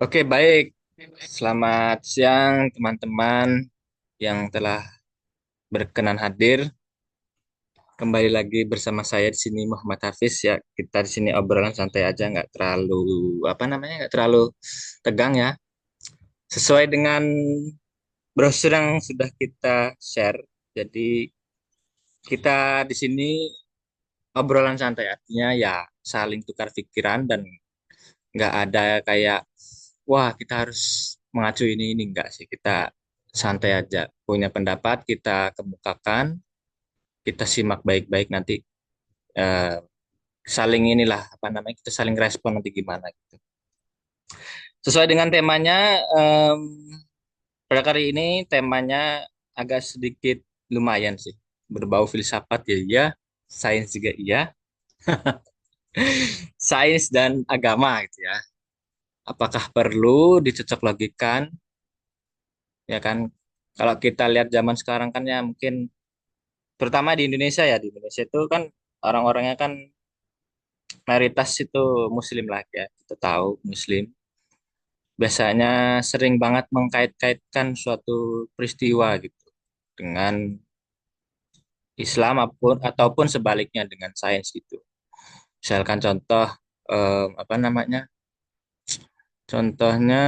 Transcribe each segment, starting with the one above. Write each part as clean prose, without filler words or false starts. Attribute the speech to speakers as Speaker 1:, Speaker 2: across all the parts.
Speaker 1: Oke, baik. Selamat siang teman-teman yang telah berkenan hadir. Kembali lagi bersama saya di sini Muhammad Hafiz ya. Kita di sini obrolan santai aja, nggak terlalu nggak terlalu tegang ya. Sesuai dengan brosur yang sudah kita share. Jadi kita di sini obrolan santai artinya ya saling tukar pikiran dan nggak ada kayak wah kita harus mengacu ini enggak sih, kita santai aja, punya pendapat kita kemukakan, kita simak baik-baik nanti, eh, saling inilah apa namanya, kita saling respon nanti gimana gitu sesuai dengan temanya. Pada kali ini temanya agak sedikit lumayan sih, berbau filsafat ya iya, sains juga iya. Sains dan agama gitu ya, apakah perlu dicocok logikan, ya kan? Kalau kita lihat zaman sekarang kan ya mungkin terutama di Indonesia ya, di Indonesia itu kan orang-orangnya kan mayoritas itu Muslim lah ya, kita tahu Muslim biasanya sering banget mengkait-kaitkan suatu peristiwa gitu dengan Islam ataupun sebaliknya dengan sains gitu. Misalkan contoh, apa namanya, contohnya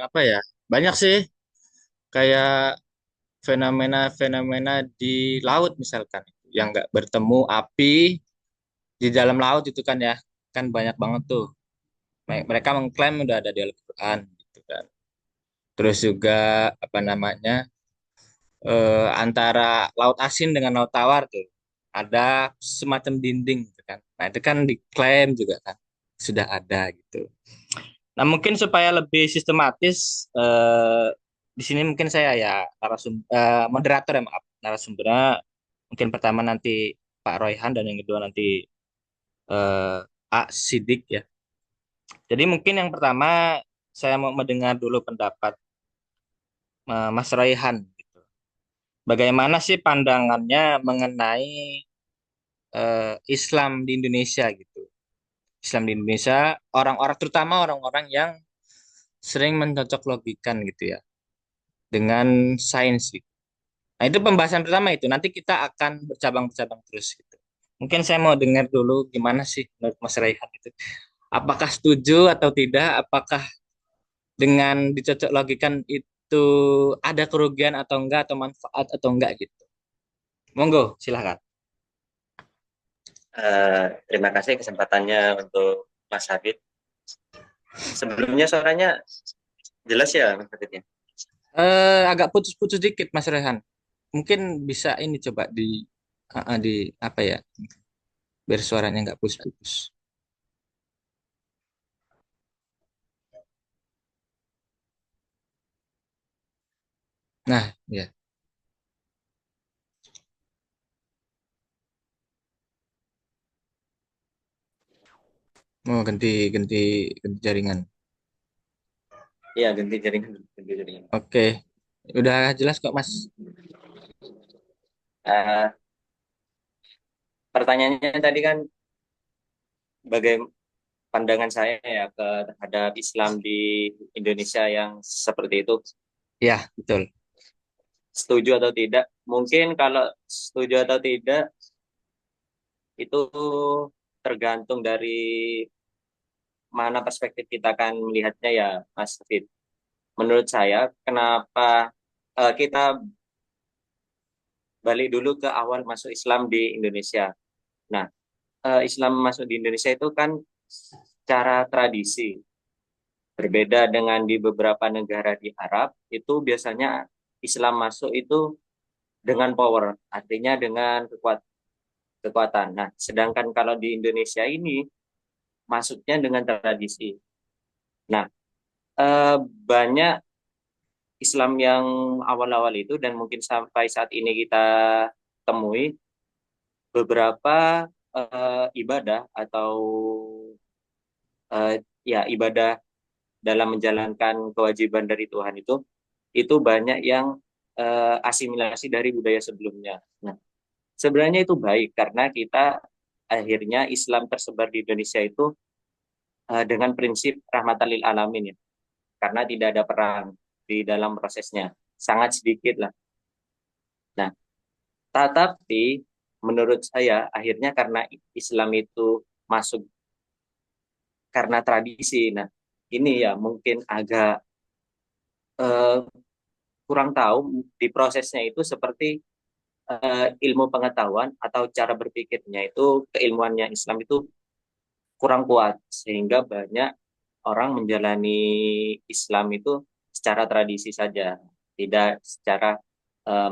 Speaker 1: apa ya, banyak sih, kayak fenomena-fenomena di laut misalkan yang nggak bertemu api di dalam laut itu kan ya, kan banyak banget tuh. Mereka mengklaim udah ada di Al-Quran gitu kan. Terus juga apa namanya, antara laut asin dengan laut tawar tuh ada semacam dinding gitu kan. Nah itu kan diklaim juga kan sudah ada gitu. Nah mungkin supaya lebih sistematis, di sini mungkin saya ya moderator ya, maaf, narasumbernya mungkin pertama nanti Pak Royhan dan yang kedua nanti eh, A Sidik ya. Jadi mungkin yang pertama saya mau mendengar dulu pendapat Mas Raihan gitu. Bagaimana sih pandangannya mengenai Islam di Indonesia gitu. Islam di Indonesia, orang-orang terutama orang-orang yang sering mencocok logikan gitu ya dengan sains gitu. Nah, itu pembahasan pertama itu. Nanti kita akan bercabang-bercabang terus gitu. Mungkin saya mau dengar dulu gimana sih menurut Mas Raihan itu. Apakah setuju atau tidak? Apakah dengan dicocok logikan itu ada kerugian atau enggak, atau manfaat atau enggak gitu. Monggo, silahkan.
Speaker 2: Terima kasih kesempatannya untuk Mas Habib. Sebelumnya suaranya jelas ya, Mas Habib ya?
Speaker 1: Agak putus-putus dikit, Mas Rehan. Mungkin bisa ini coba di apa ya, biar suaranya nggak putus-putus. Nah, ya. Mau ganti ganti ganti jaringan.
Speaker 2: Iya, ganti jaringan. Ganti jaringan.
Speaker 1: Oke, udah jelas kok, Mas.
Speaker 2: Eh, Pertanyaannya tadi kan bagaimana pandangan saya ya terhadap Islam di Indonesia yang seperti itu.
Speaker 1: Ya, betul.
Speaker 2: Setuju atau tidak? Mungkin kalau setuju atau tidak itu tergantung dari mana perspektif kita akan melihatnya ya, Mas Habib. Menurut saya, kenapa kita balik dulu ke awal masuk Islam di Indonesia. Nah, Islam masuk di Indonesia itu kan cara tradisi. Berbeda dengan di beberapa negara di Arab, itu biasanya Islam masuk itu dengan power, artinya dengan kekuatan. Nah, sedangkan kalau di Indonesia ini masuknya dengan tradisi. Nah, banyak Islam yang awal-awal itu dan mungkin sampai saat ini kita temui beberapa ibadah atau ya ibadah dalam menjalankan kewajiban dari Tuhan itu banyak yang asimilasi dari budaya sebelumnya. Nah, sebenarnya itu baik karena kita akhirnya Islam tersebar di Indonesia itu dengan prinsip rahmatan lil alamin ya. karena tidak ada perang di dalam prosesnya, sangat sedikit lah. Nah, tetapi menurut saya akhirnya karena Islam itu masuk karena tradisi. Nah, ini ya mungkin agak eh, kurang tahu di prosesnya itu seperti ilmu pengetahuan atau cara berpikirnya itu keilmuannya Islam itu kurang kuat sehingga banyak orang menjalani Islam itu secara tradisi saja, tidak secara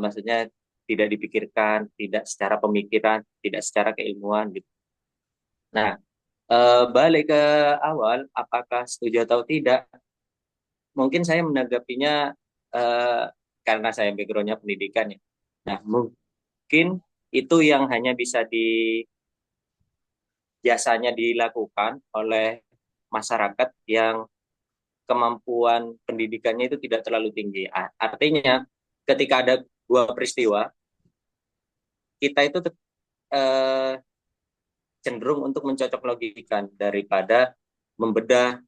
Speaker 2: maksudnya tidak dipikirkan, tidak secara pemikiran, tidak secara keilmuan gitu. Nah, balik ke awal, apakah setuju atau tidak? Mungkin saya menanggapinya eh, karena saya backgroundnya pendidikan ya. Nah, mungkin itu yang hanya bisa biasanya dilakukan oleh masyarakat yang kemampuan pendidikannya itu tidak terlalu tinggi. Artinya, ketika ada dua peristiwa, kita itu eh, cenderung untuk mencocok logikan daripada membedah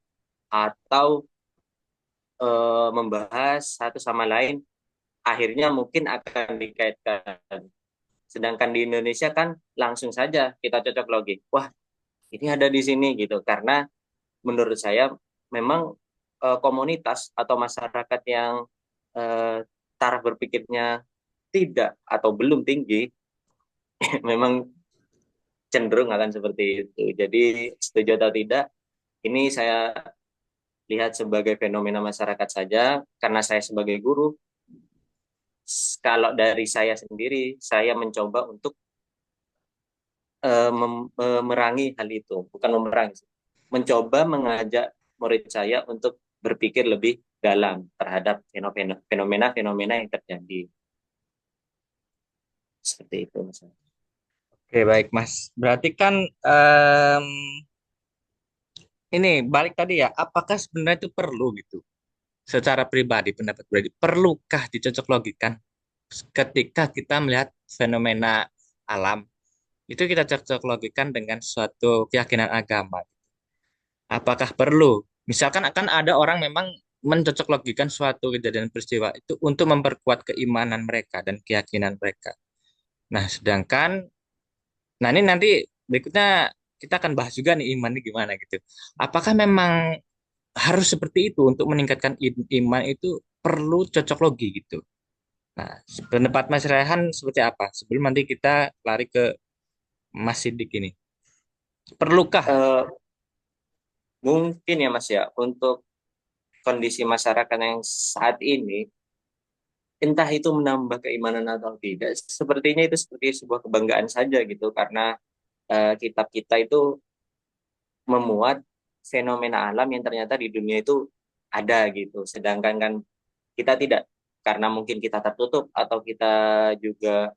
Speaker 2: atau membahas satu sama lain, akhirnya mungkin akan dikaitkan. Sedangkan di Indonesia kan langsung saja kita cocok logi. Wah, ini ada di sini gitu. Karena menurut saya memang komunitas atau masyarakat yang eh, taraf berpikirnya tidak atau belum tinggi, memang cenderung akan seperti itu. Jadi setuju atau tidak, ini saya lihat sebagai fenomena masyarakat saja. Karena saya sebagai guru, kalau dari saya sendiri, saya mencoba untuk memerangi hal itu, bukan memerangi, mencoba mengajak murid saya untuk berpikir lebih dalam terhadap fenomena-fenomena yang terjadi. Seperti itu, Mas.
Speaker 1: Oke, baik, Mas. Berarti kan em, ini balik tadi ya, apakah sebenarnya itu perlu gitu? Secara pribadi, pendapat pribadi, perlukah dicocok logikan ketika kita melihat fenomena alam? Itu kita cocok logikan dengan suatu keyakinan agama. Apakah perlu? Misalkan akan ada orang memang mencocok logikan suatu kejadian peristiwa itu untuk memperkuat keimanan mereka dan keyakinan mereka. Nah, sedangkan, nah ini nanti berikutnya kita akan bahas juga nih iman ini gimana gitu. Apakah memang harus seperti itu untuk meningkatkan iman itu perlu cocok logi gitu. Nah, pendapat Mas Rehan seperti apa? Sebelum nanti kita lari ke Mas Sidik ini. Perlukah?
Speaker 2: Eh, Mungkin ya Mas ya, untuk kondisi masyarakat yang saat ini, entah itu menambah keimanan atau tidak, sepertinya itu seperti sebuah kebanggaan saja gitu, karena kitab kita itu memuat fenomena alam yang ternyata di dunia itu ada gitu. Sedangkan kan kita tidak, karena mungkin kita tertutup atau kita juga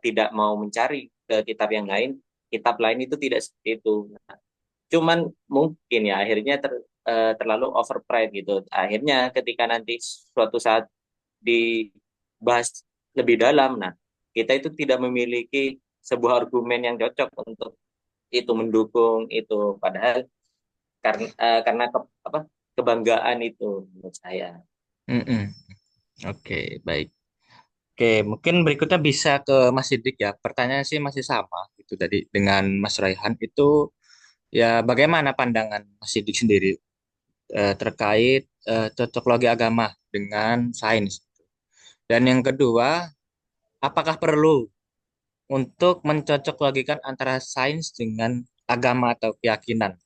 Speaker 2: tidak mau mencari ke kitab yang lain, kitab lain itu tidak seperti itu. Cuman mungkin ya akhirnya terlalu overpride gitu. Akhirnya ketika nanti suatu saat dibahas lebih dalam, nah kita itu tidak memiliki sebuah argumen yang cocok untuk itu mendukung itu. Padahal karena apa, kebanggaan itu menurut saya.
Speaker 1: Mm-mm. Oke, baik. Oke, mungkin berikutnya bisa ke Mas Sidik ya. Pertanyaan sih masih sama gitu tadi dengan Mas Raihan itu ya bagaimana pandangan Mas Sidik sendiri terkait cocok logi agama dengan sains. Dan yang kedua, apakah perlu untuk mencocok logikan antara sains dengan agama atau keyakinan?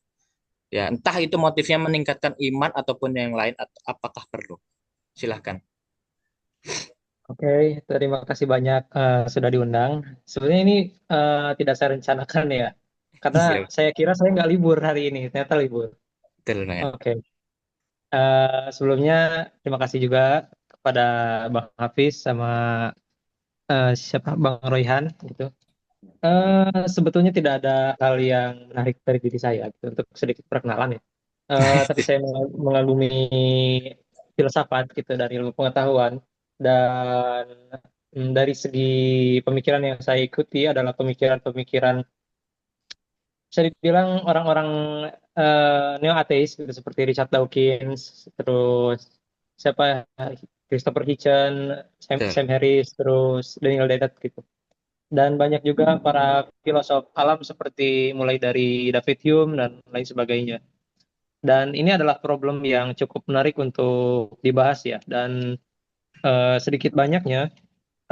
Speaker 1: Ya, entah itu motifnya meningkatkan iman ataupun yang lain, atau apakah perlu? Silahkan.
Speaker 3: Oke, terima kasih banyak sudah diundang. Sebenarnya ini tidak saya rencanakan ya, karena
Speaker 1: Iya,
Speaker 3: saya kira saya nggak libur hari ini, ternyata libur.
Speaker 1: betul banget.
Speaker 3: Oke, sebelumnya terima kasih juga kepada Bang Hafiz sama siapa Bang Royhan gitu. Sebetulnya tidak ada hal yang menarik dari diri saya gitu, untuk sedikit perkenalan ya. Tapi saya mengagumi filsafat gitu dari ilmu pengetahuan dan dari segi pemikiran yang saya ikuti adalah pemikiran-pemikiran bisa dibilang orang-orang neo ateis gitu seperti Richard Dawkins, terus siapa Christopher Hitchens,
Speaker 1: betul.
Speaker 3: Sam Harris, terus Daniel Dennett gitu. Dan banyak juga para filosof alam seperti mulai dari David Hume dan lain sebagainya. Dan ini adalah problem yang cukup menarik untuk dibahas ya. Dan sedikit banyaknya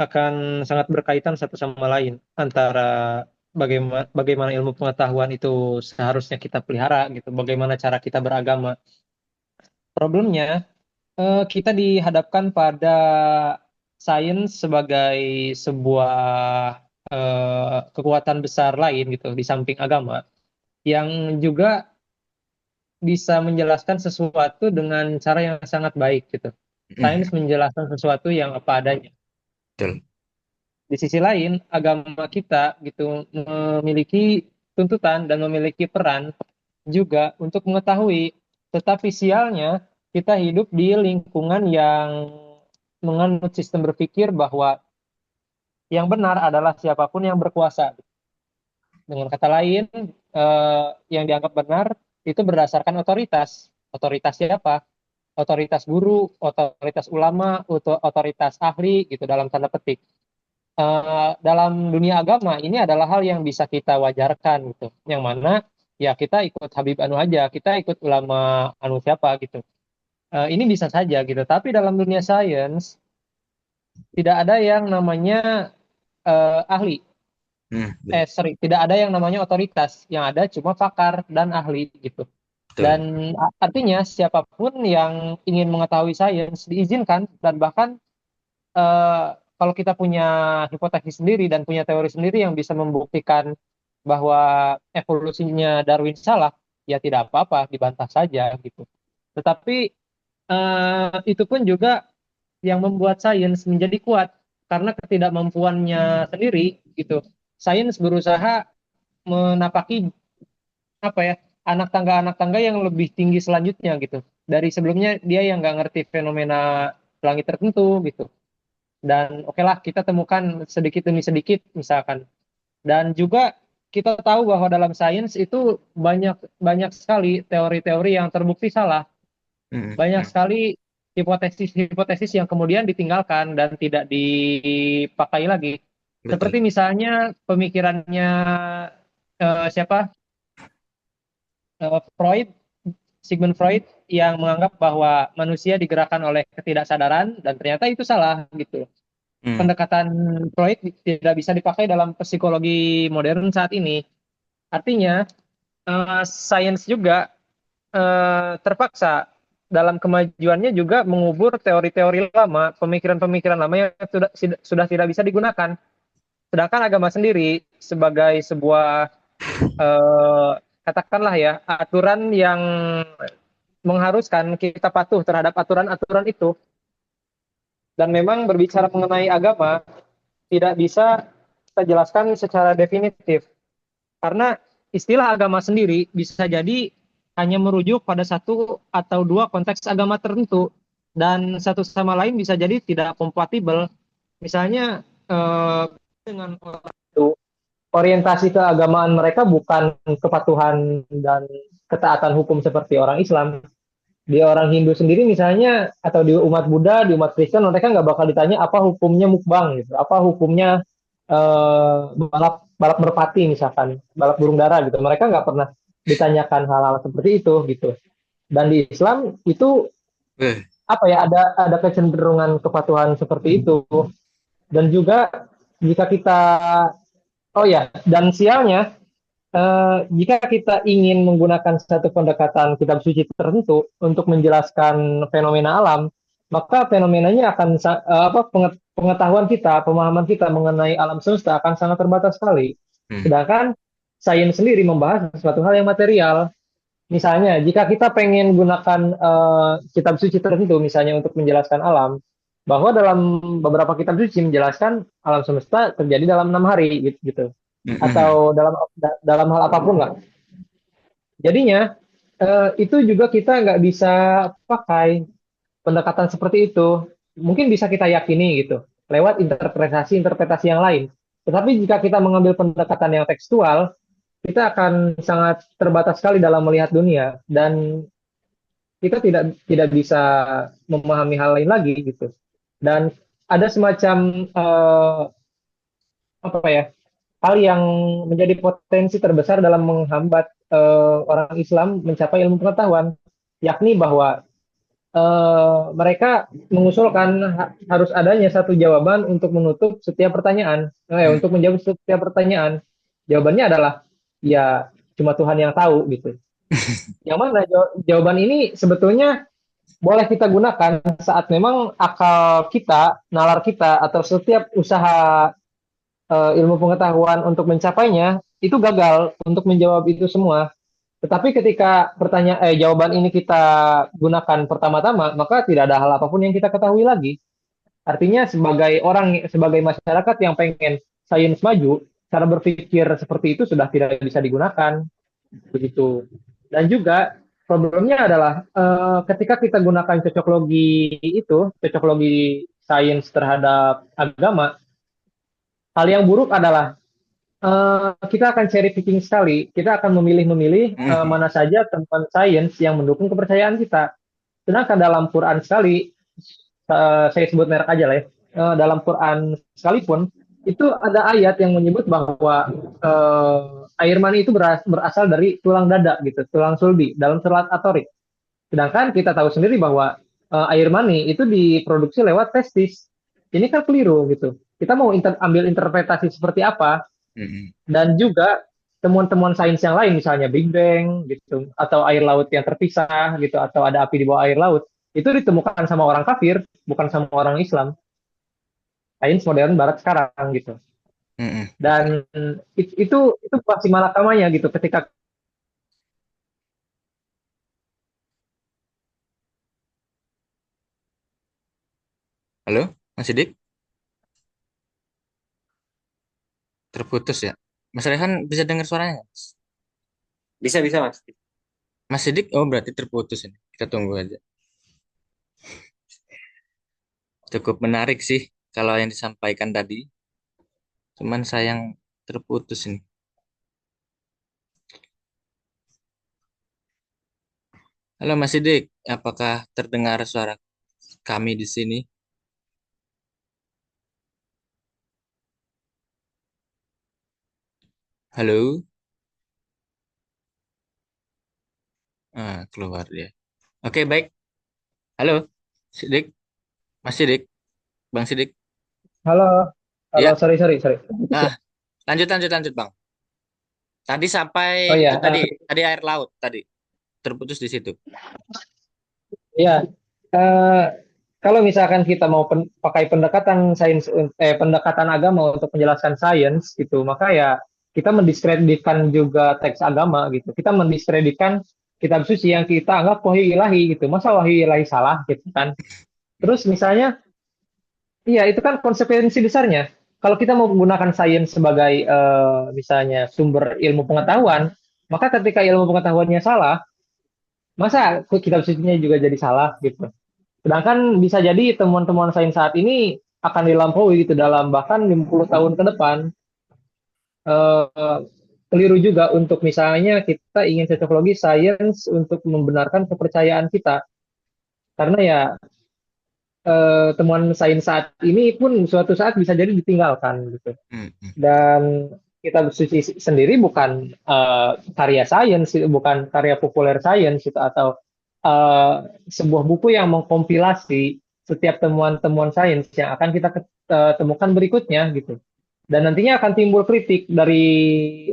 Speaker 3: akan sangat berkaitan satu sama lain antara bagaimana ilmu pengetahuan itu seharusnya kita pelihara gitu, bagaimana cara kita beragama. Problemnya kita dihadapkan pada sains sebagai sebuah kekuatan besar lain gitu di samping agama yang juga bisa menjelaskan sesuatu dengan cara yang sangat baik gitu.
Speaker 1: Mm,
Speaker 3: Sains menjelaskan sesuatu yang apa adanya.
Speaker 1: betul.
Speaker 3: Di sisi lain, agama kita gitu memiliki tuntutan dan memiliki peran juga untuk mengetahui. Tetapi sialnya kita hidup di lingkungan yang menganut sistem berpikir bahwa yang benar adalah siapapun yang berkuasa. Dengan kata lain, yang dianggap benar itu berdasarkan otoritas. Otoritas siapa? Otoritas guru, otoritas ulama, otoritas ahli gitu dalam tanda petik. Dalam dunia agama ini adalah hal yang bisa kita wajarkan gitu. Yang mana ya kita ikut Habib Anu aja, kita ikut ulama Anu siapa gitu. Ini bisa saja gitu. Tapi dalam dunia sains tidak ada yang namanya ahli.
Speaker 1: Betul.
Speaker 3: Sorry, tidak ada yang namanya otoritas. Yang ada cuma pakar dan ahli gitu.
Speaker 1: Betul.
Speaker 3: Dan artinya siapapun yang ingin mengetahui sains diizinkan dan bahkan eh, kalau kita punya hipotesis sendiri dan punya teori sendiri yang bisa membuktikan bahwa evolusinya Darwin salah, ya tidak apa-apa, dibantah saja gitu. Tetapi itu pun juga yang membuat sains menjadi kuat karena ketidakmampuannya sendiri gitu. Sains berusaha menapaki apa ya anak tangga yang lebih tinggi selanjutnya gitu. Dari sebelumnya dia yang nggak ngerti fenomena langit tertentu gitu dan oke lah kita temukan sedikit demi sedikit misalkan dan juga kita tahu bahwa dalam sains itu banyak banyak sekali teori-teori yang terbukti salah
Speaker 1: Mm,
Speaker 3: banyak sekali hipotesis-hipotesis yang kemudian ditinggalkan dan tidak dipakai lagi
Speaker 1: betul.
Speaker 3: seperti misalnya pemikirannya siapa Freud Sigmund Freud yang menganggap bahwa manusia digerakkan oleh ketidaksadaran dan ternyata itu salah gitu
Speaker 1: Mm,
Speaker 3: pendekatan Freud tidak bisa dipakai dalam psikologi modern saat ini. Artinya, sains juga terpaksa dalam kemajuannya juga mengubur teori-teori lama, pemikiran-pemikiran lama yang sudah tidak bisa digunakan. Sedangkan agama sendiri sebagai sebuah eh, katakanlah ya aturan yang mengharuskan kita patuh terhadap aturan-aturan itu. Dan memang berbicara mengenai agama tidak bisa kita jelaskan secara definitif. Karena istilah agama sendiri bisa jadi hanya merujuk pada satu atau dua konteks agama tertentu. Dan satu sama lain bisa jadi tidak kompatibel. Misalnya dengan orang itu, orientasi keagamaan mereka bukan kepatuhan dan ketaatan hukum seperti orang Islam. Di orang Hindu sendiri misalnya, atau di umat Buddha, di umat Kristen, mereka nggak bakal ditanya apa hukumnya mukbang gitu, apa hukumnya balap balap merpati misalkan, balap burung dara gitu. Mereka nggak pernah ditanyakan hal-hal seperti itu gitu. Dan di Islam itu
Speaker 1: eh,
Speaker 3: apa ya ada kecenderungan kepatuhan seperti itu. Dan juga jika kita oh ya dan sialnya jika kita ingin menggunakan satu pendekatan kitab suci tertentu untuk menjelaskan fenomena alam, maka fenomenanya akan pengetahuan kita, pemahaman kita mengenai alam semesta akan sangat terbatas sekali.
Speaker 1: mm,
Speaker 3: Sedangkan sains sendiri membahas sesuatu hal yang material. Misalnya, jika kita pengen gunakan kitab suci tertentu, misalnya untuk menjelaskan alam, bahwa dalam beberapa kitab suci menjelaskan alam semesta terjadi dalam 6 hari, gitu.
Speaker 1: mm.
Speaker 3: Atau dalam hal apapun lah. Jadinya itu juga kita nggak bisa pakai pendekatan seperti itu. Mungkin bisa kita yakini gitu lewat interpretasi-interpretasi yang lain. Tetapi jika kita mengambil pendekatan yang tekstual, kita akan sangat terbatas sekali dalam melihat dunia dan kita tidak bisa memahami hal lain lagi gitu. Dan ada semacam apa ya, hal yang menjadi potensi terbesar dalam menghambat orang Islam mencapai ilmu pengetahuan, yakni bahwa mereka mengusulkan harus adanya satu jawaban untuk menutup setiap pertanyaan,
Speaker 1: Hmm.
Speaker 3: untuk menjawab setiap pertanyaan. Jawabannya adalah ya cuma Tuhan yang tahu gitu. Yang mana jawaban ini sebetulnya boleh kita gunakan saat memang akal kita, nalar kita, atau setiap usaha ilmu pengetahuan untuk mencapainya itu gagal untuk menjawab itu semua. Tetapi ketika jawaban ini kita gunakan pertama-tama, maka tidak ada hal apapun yang kita ketahui lagi. Artinya sebagai orang, sebagai masyarakat yang pengen sains maju, cara berpikir seperti itu sudah tidak bisa digunakan begitu. Dan juga problemnya adalah ketika kita gunakan cocok logi sains terhadap agama, hal yang buruk adalah kita akan cherry picking sekali. Kita akan memilih-memilih
Speaker 1: Hmm.
Speaker 3: mana saja temuan sains yang mendukung kepercayaan kita. Sedangkan dalam Quran sekali, saya sebut merek aja lah ya, dalam Quran sekalipun, itu ada ayat yang menyebut bahwa air mani itu berasal dari tulang dada gitu, tulang sulbi dalam surat At-Tariq. Sedangkan kita tahu sendiri bahwa air mani itu diproduksi lewat testis. Ini kan keliru gitu. Kita mau ambil interpretasi seperti apa,
Speaker 1: Hmm.
Speaker 3: dan juga temuan-temuan sains yang lain misalnya Big Bang gitu atau air laut yang terpisah gitu atau ada api di bawah air laut itu ditemukan sama orang kafir bukan sama orang Islam, sains modern barat sekarang gitu.
Speaker 1: Hmm.
Speaker 3: Dan itu pasti malakamanya gitu ketika
Speaker 1: Halo, Mas Sidik, terputus ya. Mas Rehan bisa dengar suaranya nggak?
Speaker 2: Bisa bisa Mas.
Speaker 1: Mas Sidik, oh berarti terputus ini. Kita tunggu aja. Cukup menarik sih kalau yang disampaikan tadi. Cuman sayang terputus ini. Halo Mas Sidik, apakah terdengar suara kami di sini? Halo? Keluar dia. Oke, baik. Halo, Sidik, Mas Sidik, Bang Sidik.
Speaker 3: halo halo
Speaker 1: Ya,
Speaker 3: sorry.
Speaker 1: ah, lanjut, Bang. Tadi sampai
Speaker 3: Oh
Speaker 1: itu
Speaker 3: ya,
Speaker 1: tadi air laut tadi. Terputus di situ.
Speaker 3: ya, eh, kalau misalkan kita mau pakai pendekatan agama untuk menjelaskan sains gitu, maka ya kita mendiskreditkan juga teks agama gitu. Kita mendiskreditkan kitab suci yang kita anggap wahyu ilahi gitu. Masa wahyu ilahi salah gitu kan? Terus misalnya, iya itu kan konsekuensi besarnya. Kalau kita mau menggunakan sains sebagai misalnya sumber ilmu pengetahuan, maka ketika ilmu pengetahuannya salah, masa kitab sucinya juga jadi salah gitu. Sedangkan bisa jadi temuan-temuan sains saat ini akan dilampaui gitu dalam bahkan 50 tahun ke depan. Eh, Keliru juga untuk misalnya kita ingin cocok logi sains untuk membenarkan kepercayaan kita. Karena ya temuan sains saat ini pun suatu saat bisa jadi ditinggalkan gitu.
Speaker 1: Hmm, hmm.
Speaker 3: Dan kitab suci sendiri bukan karya sains, bukan karya populer sains itu atau eh, sebuah buku yang mengkompilasi setiap temuan-temuan sains yang akan kita temukan berikutnya gitu. Dan nantinya akan timbul kritik dari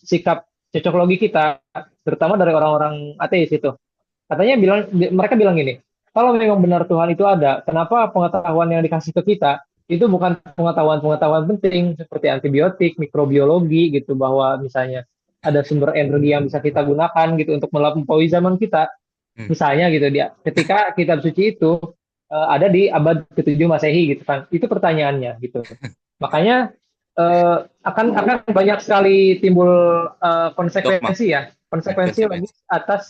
Speaker 3: sikap cocok logi kita, terutama dari orang-orang ateis itu. Mereka bilang gini, kalau memang benar Tuhan itu ada, kenapa pengetahuan yang dikasih ke kita itu bukan pengetahuan-pengetahuan penting seperti antibiotik, mikrobiologi gitu, bahwa misalnya ada sumber energi yang bisa kita gunakan gitu untuk melampaui zaman kita.
Speaker 1: Hmm.
Speaker 3: Misalnya gitu dia, ketika kitab suci itu ada di abad ke-7 Masehi gitu kan. Itu pertanyaannya gitu. Makanya akan banyak sekali timbul
Speaker 1: Dogma,
Speaker 3: konsekuensi ya, konsekuensi logis
Speaker 1: konsekuensi.
Speaker 3: atas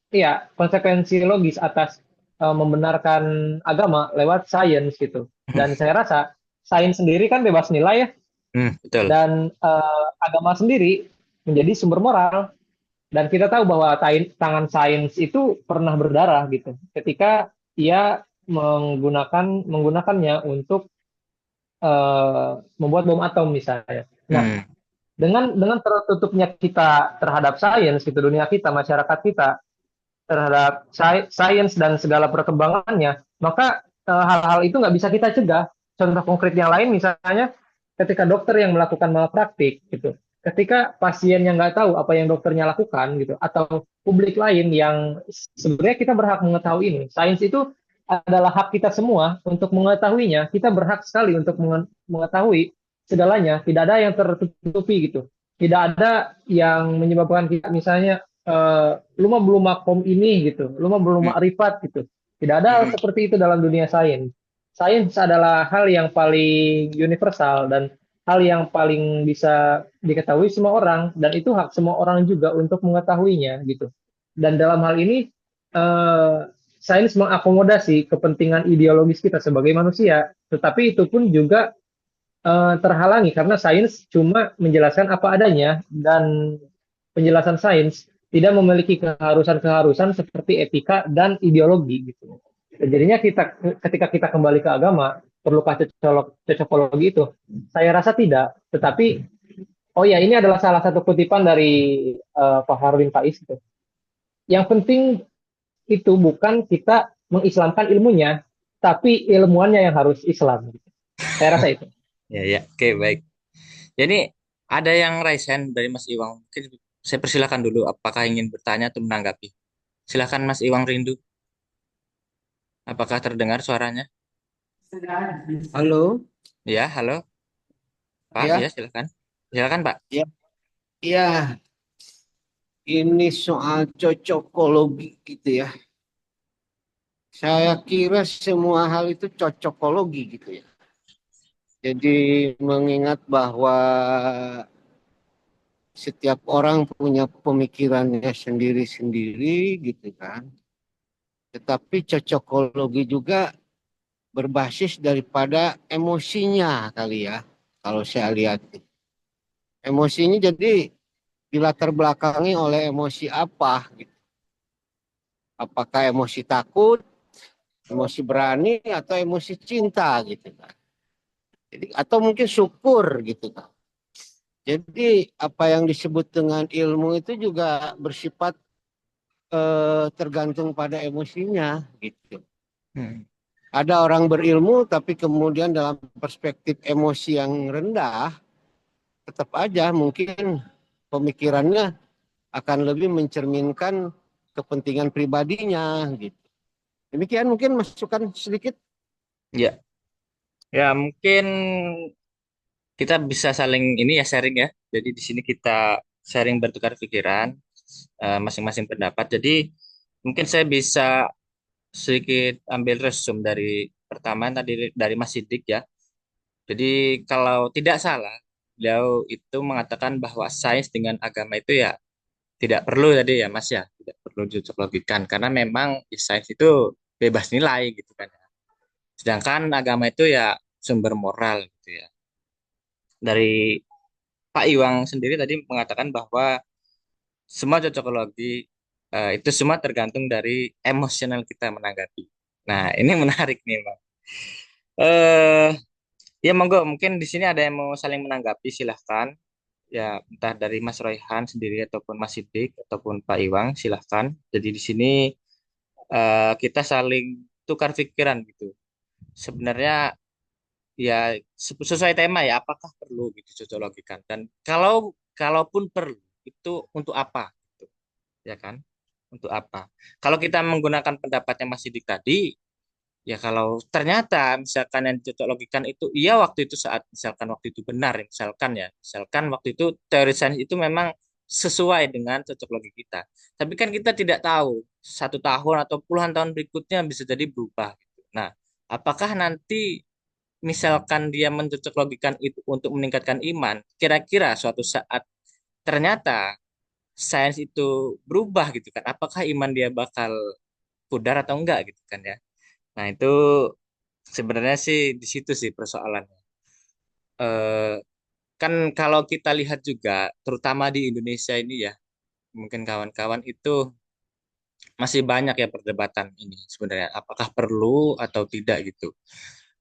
Speaker 3: iya, konsekuensi logis atas membenarkan agama lewat sains gitu. Dan saya rasa sains sendiri kan bebas nilai ya.
Speaker 1: Betul.
Speaker 3: Dan agama sendiri menjadi sumber moral. Dan kita tahu bahwa tangan sains itu pernah berdarah gitu. Ketika ia menggunakannya untuk membuat bom atom misalnya. Nah,
Speaker 1: Hmm.
Speaker 3: dengan tertutupnya kita terhadap sains gitu, dunia kita, masyarakat kita terhadap sains dan segala perkembangannya, maka hal-hal itu nggak bisa kita cegah. Contoh konkret yang lain misalnya ketika dokter yang melakukan malpraktik gitu, ketika pasien yang nggak tahu apa yang dokternya lakukan gitu, atau publik lain yang sebenarnya kita berhak mengetahui ini. Sains itu adalah hak kita semua untuk mengetahuinya. Kita berhak sekali untuk mengetahui segalanya. Tidak ada yang tertutupi gitu. Tidak ada yang menyebabkan kita misalnya lu mah belum makom ini gitu, lu mah belum
Speaker 1: Hmm.
Speaker 3: makrifat gitu. Tidak ada hal
Speaker 1: Hmm.
Speaker 3: seperti itu dalam dunia sains. Sains adalah hal yang paling universal dan hal yang paling bisa diketahui semua orang dan itu hak semua orang juga untuk mengetahuinya gitu. Dan dalam hal ini eh, sains mengakomodasi kepentingan ideologis kita sebagai manusia, tetapi itu pun juga terhalangi karena sains cuma menjelaskan apa adanya dan penjelasan sains tidak memiliki keharusan-keharusan seperti etika dan ideologi gitu. Jadinya kita ketika kita kembali ke agama, perlukah cocokologi itu? Saya rasa tidak. Tetapi oh ya ini adalah salah satu kutipan dari Pak Harudin Faiz itu. Yang penting itu bukan kita mengislamkan ilmunya, tapi ilmuannya yang harus Islam. Saya rasa itu.
Speaker 1: Ya, ya. Oke, baik. Jadi ada yang raise hand dari Mas Iwang. Mungkin saya persilakan dulu. Apakah ingin bertanya atau menanggapi? Silakan Mas Iwang Rindu. Apakah terdengar suaranya?
Speaker 4: Halo,
Speaker 1: Ya, halo Pak. Ya,
Speaker 4: ya,
Speaker 1: silakan. Silakan Pak.
Speaker 4: ya, ya. Ini soal cocokologi gitu ya. Saya kira semua hal itu cocokologi gitu ya. Jadi mengingat bahwa setiap orang punya pemikirannya sendiri-sendiri gitu kan. Tetapi cocokologi juga berbasis daripada emosinya kali ya. Kalau saya lihat. Emosinya jadi dilatar belakangi oleh emosi apa gitu. Apakah emosi takut, emosi berani atau emosi cinta gitu kan. Jadi atau mungkin syukur gitu kan. Jadi apa yang disebut dengan ilmu itu juga bersifat tergantung pada emosinya gitu.
Speaker 1: Hmm.
Speaker 4: Ada orang berilmu tapi kemudian dalam perspektif emosi yang rendah tetap aja mungkin pemikirannya akan lebih mencerminkan kepentingan pribadinya gitu. Demikian mungkin masukan sedikit.
Speaker 1: Ya, ya mungkin kita bisa saling ini ya sharing ya. Jadi di sini kita sharing bertukar pikiran, masing-masing pendapat. Jadi mungkin saya bisa sedikit ambil resume dari pertama tadi dari Mas Sidik ya. Jadi kalau tidak salah, beliau itu mengatakan bahwa sains dengan agama itu ya tidak perlu tadi ya Mas ya, tidak perlu dicocok logikan karena memang ya, sains itu bebas nilai gitu kan. Sedangkan agama itu ya sumber moral gitu ya. Dari Pak Iwang sendiri tadi mengatakan bahwa semua cocokologi itu semua tergantung dari emosional kita menanggapi. Nah, ini menarik nih, Bang. Eh, ya monggo mungkin di sini ada yang mau saling menanggapi silahkan. Ya, entah dari Mas Royhan sendiri ataupun Mas Sidik ataupun Pak Iwang silahkan. Jadi di sini kita saling tukar pikiran gitu. Sebenarnya ya sesuai tema ya apakah perlu gitu cocoklogikan dan kalaupun perlu itu untuk apa gitu, ya kan, untuk apa kalau kita menggunakan pendapatnya Mas Sidik tadi ya kalau ternyata misalkan yang dicocoklogikan itu iya waktu itu saat misalkan waktu itu benar misalkan ya misalkan waktu itu teori sains itu memang sesuai dengan cocok logi kita tapi kan kita tidak tahu 1 tahun atau puluhan tahun berikutnya bisa jadi berubah gitu. Nah apakah nanti misalkan dia mencocok logikan itu untuk meningkatkan iman, kira-kira suatu saat ternyata sains itu berubah gitu kan, apakah iman dia bakal pudar atau enggak gitu kan ya. Nah itu sebenarnya sih di situ sih persoalannya. Eh, kan kalau kita lihat juga, terutama di Indonesia ini ya, mungkin kawan-kawan itu masih banyak ya perdebatan ini sebenarnya, apakah perlu atau tidak gitu.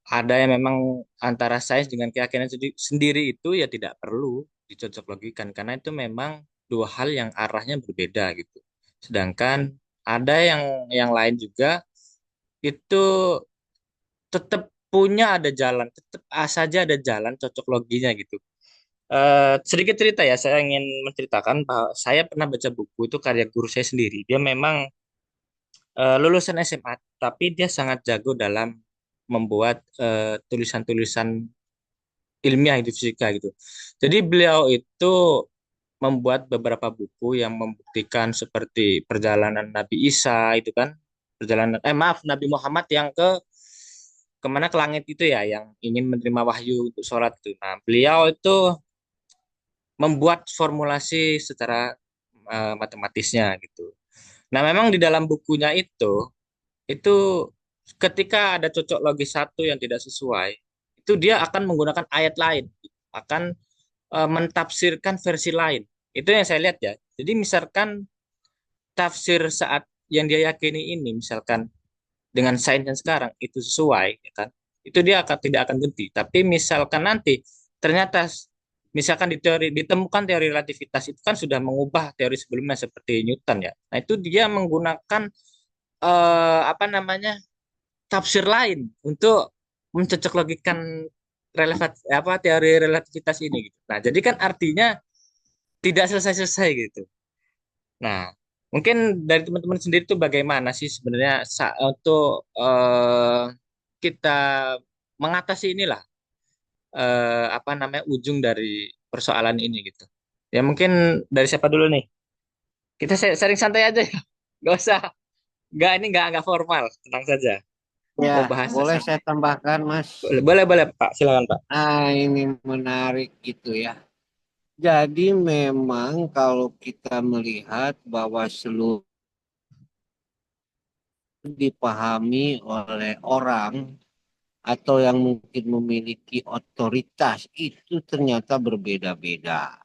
Speaker 1: Ada yang memang antara sains dengan keyakinan sendiri itu ya tidak perlu dicocok logikan karena itu memang dua hal yang arahnya berbeda gitu. Sedangkan ada yang lain juga itu tetap punya ada jalan, tetap saja ada jalan cocok loginya gitu. Sedikit cerita ya, saya ingin menceritakan bahwa saya pernah baca buku itu karya guru saya sendiri. Dia memang lulusan SMA, tapi dia sangat jago dalam membuat tulisan-tulisan ilmiah di fisika gitu. Jadi beliau itu membuat beberapa buku yang membuktikan seperti perjalanan Nabi Isa itu kan, perjalanan maaf Nabi Muhammad yang kemana ke langit itu ya, yang ingin menerima wahyu untuk sholat itu. Nah, beliau itu membuat formulasi secara matematisnya gitu. Nah, memang di dalam bukunya itu ketika ada cocok logis satu yang tidak sesuai, itu dia akan menggunakan ayat lain, akan mentafsirkan versi lain. Itu yang saya lihat ya. Jadi misalkan tafsir saat yang dia yakini ini, misalkan dengan sains yang sekarang itu sesuai, ya kan? Itu dia tidak akan ganti. Tapi misalkan nanti ternyata misalkan di teori ditemukan teori relativitas itu kan sudah mengubah teori sebelumnya seperti Newton ya. Nah, itu dia menggunakan apa namanya? Tafsir lain untuk mencocok logikan apa teori relativitas ini gitu. Nah, jadi kan artinya tidak selesai-selesai gitu. Nah, mungkin dari teman-teman sendiri itu bagaimana sih sebenarnya untuk kita mengatasi inilah apa namanya ujung dari persoalan ini gitu. Ya mungkin dari siapa dulu nih? Kita sharing santai aja ya. Gak usah, nggak formal, tenang saja.
Speaker 4: Ya,
Speaker 1: Berbahasa
Speaker 4: boleh
Speaker 1: santai.
Speaker 4: saya tambahkan, Mas.
Speaker 1: Boleh, boleh, boleh, Pak. Silakan, Pak.
Speaker 4: Ini menarik gitu ya. Jadi memang kalau kita melihat bahwa seluruh dipahami oleh orang atau yang mungkin memiliki otoritas itu ternyata berbeda-beda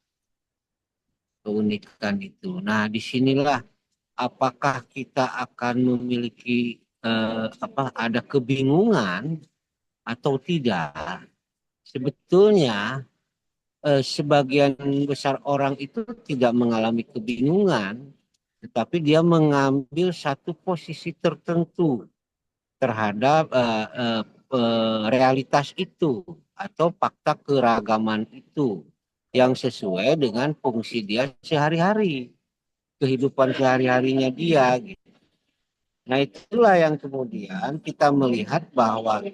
Speaker 4: keunikan itu. Nah, disinilah apakah kita akan memiliki ada kebingungan atau tidak. Sebetulnya sebagian besar orang itu tidak mengalami kebingungan, tetapi dia mengambil satu posisi tertentu terhadap realitas itu atau fakta keragaman itu yang sesuai dengan fungsi dia sehari-hari, kehidupan sehari-harinya dia. Gitu. Nah, itulah yang kemudian kita melihat bahwa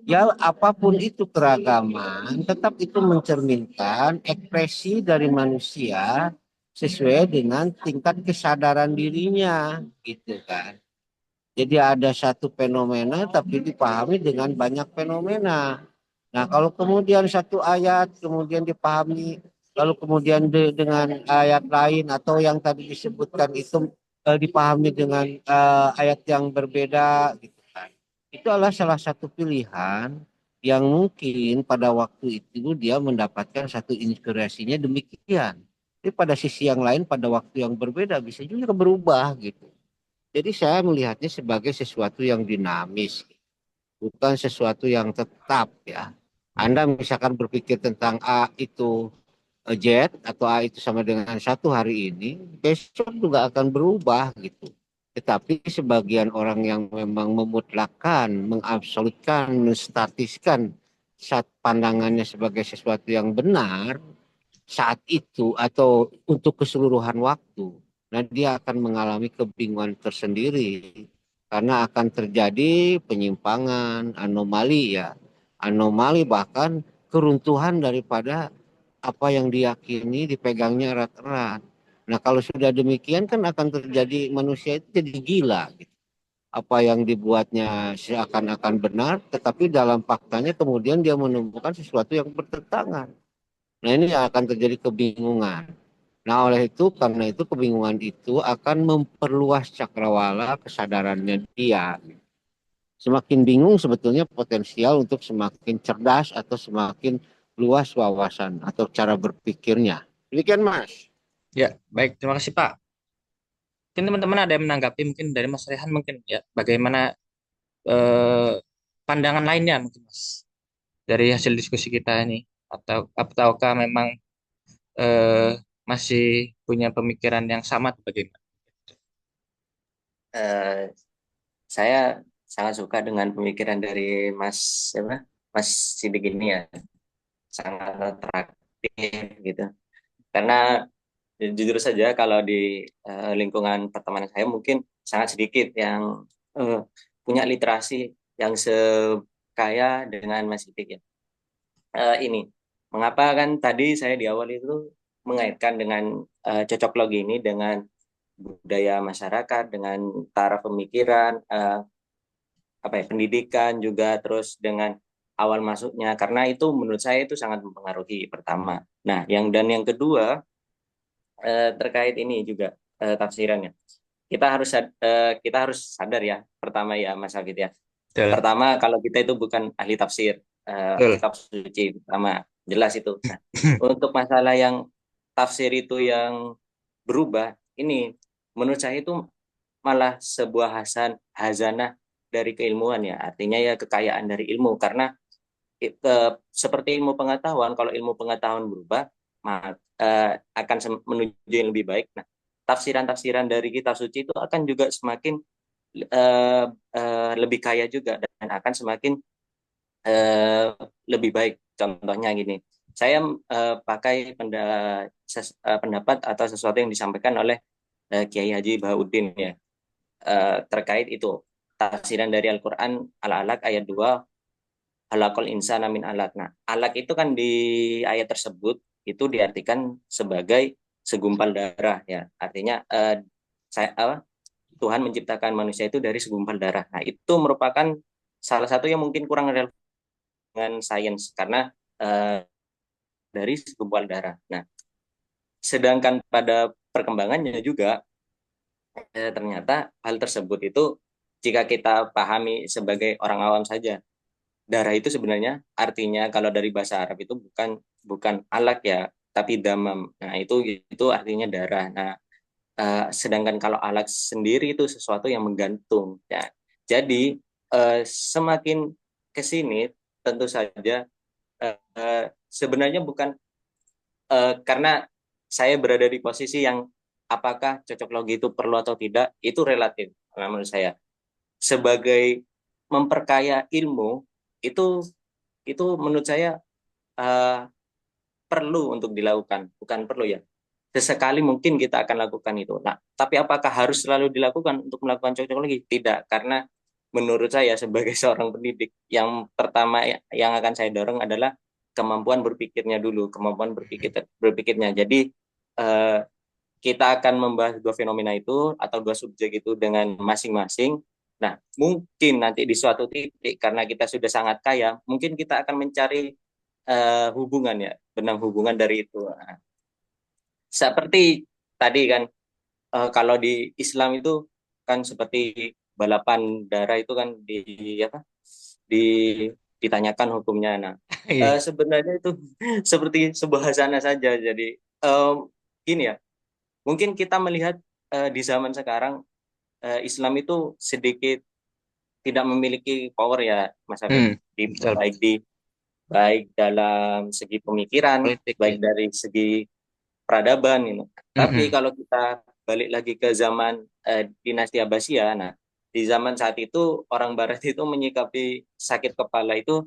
Speaker 4: ya apapun itu keragaman, tetap itu mencerminkan ekspresi dari manusia sesuai dengan tingkat kesadaran dirinya, gitu kan. Jadi ada satu fenomena tapi dipahami dengan banyak fenomena. Nah, kalau kemudian satu ayat kemudian dipahami, lalu kemudian dengan ayat lain atau yang tadi disebutkan itu dipahami dengan ayat yang berbeda, gitu kan. Itu adalah salah satu pilihan yang mungkin pada waktu itu dia mendapatkan satu inspirasinya demikian. Tapi pada sisi yang lain pada waktu yang berbeda bisa juga berubah gitu. Jadi saya melihatnya sebagai sesuatu yang dinamis, bukan sesuatu yang tetap ya. Anda misalkan berpikir tentang A itu Z atau A itu sama dengan satu hari ini, besok juga akan berubah gitu. Tetapi sebagian orang yang memang memutlakan, mengabsolutkan, menstatiskan saat pandangannya sebagai sesuatu yang benar saat itu atau untuk keseluruhan waktu, nah dia akan mengalami kebingungan tersendiri karena akan terjadi penyimpangan, anomali ya, anomali bahkan keruntuhan daripada apa yang diyakini dipegangnya erat-erat. Nah kalau sudah demikian kan akan terjadi manusia itu jadi gila. Gitu. Apa yang dibuatnya seakan-akan benar, tetapi dalam faktanya kemudian dia menemukan sesuatu yang bertentangan. Nah ini akan terjadi kebingungan. Nah oleh itu karena itu kebingungan itu akan memperluas cakrawala kesadarannya dia. Semakin bingung sebetulnya potensial untuk semakin cerdas atau semakin luas wawasan atau cara berpikirnya. Demikian Mas.
Speaker 1: Ya, baik. Terima kasih, Pak. Mungkin teman-teman ada yang menanggapi mungkin dari Mas Rehan mungkin ya, bagaimana eh, pandangan lainnya mungkin Mas dari hasil diskusi kita ini, ataukah memang eh, masih punya pemikiran yang sama atau bagaimana?
Speaker 2: Eh, saya sangat suka dengan pemikiran dari Mas apa, Mas Sidik ini ya, sangat atraktif gitu. Karena jujur saja kalau di lingkungan pertemanan saya mungkin sangat sedikit yang eh, punya literasi yang sekaya dengan Mas Sidik ya. Ini mengapa kan tadi saya di awal itu mengaitkan dengan cocok logi ini dengan budaya masyarakat, dengan taraf pemikiran, apa ya, pendidikan juga, terus dengan awal masuknya, karena itu menurut saya itu sangat mempengaruhi pertama. Nah, yang kedua, terkait ini juga tafsirannya. Kita harus sadar ya, pertama ya Mas Hafid ya.
Speaker 1: Betul,
Speaker 2: Pertama, kalau kita itu bukan ahli tafsir,
Speaker 1: betul.
Speaker 2: kitab suci pertama jelas itu. Nah, untuk masalah yang tafsir itu yang berubah, ini menurut saya itu malah sebuah hazanah dari keilmuan ya. Artinya ya kekayaan dari ilmu, karena seperti ilmu pengetahuan, kalau ilmu pengetahuan berubah, akan menuju yang lebih baik. Nah, tafsiran-tafsiran dari kitab suci itu akan juga semakin lebih kaya juga, dan akan semakin eh, lebih baik. Contohnya gini, saya pakai pendapat atau sesuatu yang disampaikan oleh Kiai Haji Bahauddin ya, terkait itu tafsiran dari Al-Quran Al-Alaq ayat 2, halakul insana min alaq. Nah, alaq itu kan di ayat tersebut itu diartikan sebagai segumpal darah ya. Artinya Tuhan menciptakan manusia itu dari segumpal darah. Nah, itu merupakan salah satu yang mungkin kurang relevan dengan sains, karena dari segumpal darah. Nah, sedangkan pada perkembangannya juga ternyata hal tersebut itu, jika kita pahami sebagai orang awam saja, darah itu sebenarnya artinya kalau dari bahasa Arab itu bukan bukan alak ya, tapi damam. Nah, itu artinya darah. Nah, sedangkan kalau alak sendiri itu sesuatu yang menggantung ya. Jadi semakin ke sini tentu saja sebenarnya bukan karena saya berada di posisi yang apakah cocok logi itu perlu atau tidak, itu relatif menurut saya. Sebagai memperkaya ilmu, itu menurut saya uh, perlu untuk dilakukan, bukan perlu ya. Sesekali mungkin kita akan lakukan itu. Nah, tapi apakah harus selalu dilakukan untuk melakukan cocok logi? Tidak, karena menurut saya sebagai seorang pendidik, yang pertama yang akan saya dorong adalah kemampuan berpikirnya dulu, kemampuan berpikirnya. Jadi eh, kita akan membahas dua fenomena itu atau dua subjek itu dengan masing-masing. Nah, mungkin nanti di suatu titik karena kita sudah sangat kaya, mungkin kita akan mencari hubungan ya, benang hubungan dari itu. Nah, seperti tadi kan, kalau di Islam itu kan seperti balapan darah itu kan apa? Di ditanyakan hukumnya. Nah,
Speaker 1: Iya,
Speaker 2: sebenarnya itu seperti sebuah hasanah saja. Jadi gini ya, mungkin kita melihat di zaman sekarang Islam itu sedikit tidak memiliki power ya, Mas Hafid,
Speaker 1: betul.
Speaker 2: baik dalam segi pemikiran,
Speaker 1: Politik ya.
Speaker 2: baik dari segi peradaban ini. Tapi
Speaker 1: Mm-mm.
Speaker 2: kalau kita balik lagi ke zaman dinasti Abbasiyah, nah di zaman saat itu orang Barat itu menyikapi sakit kepala itu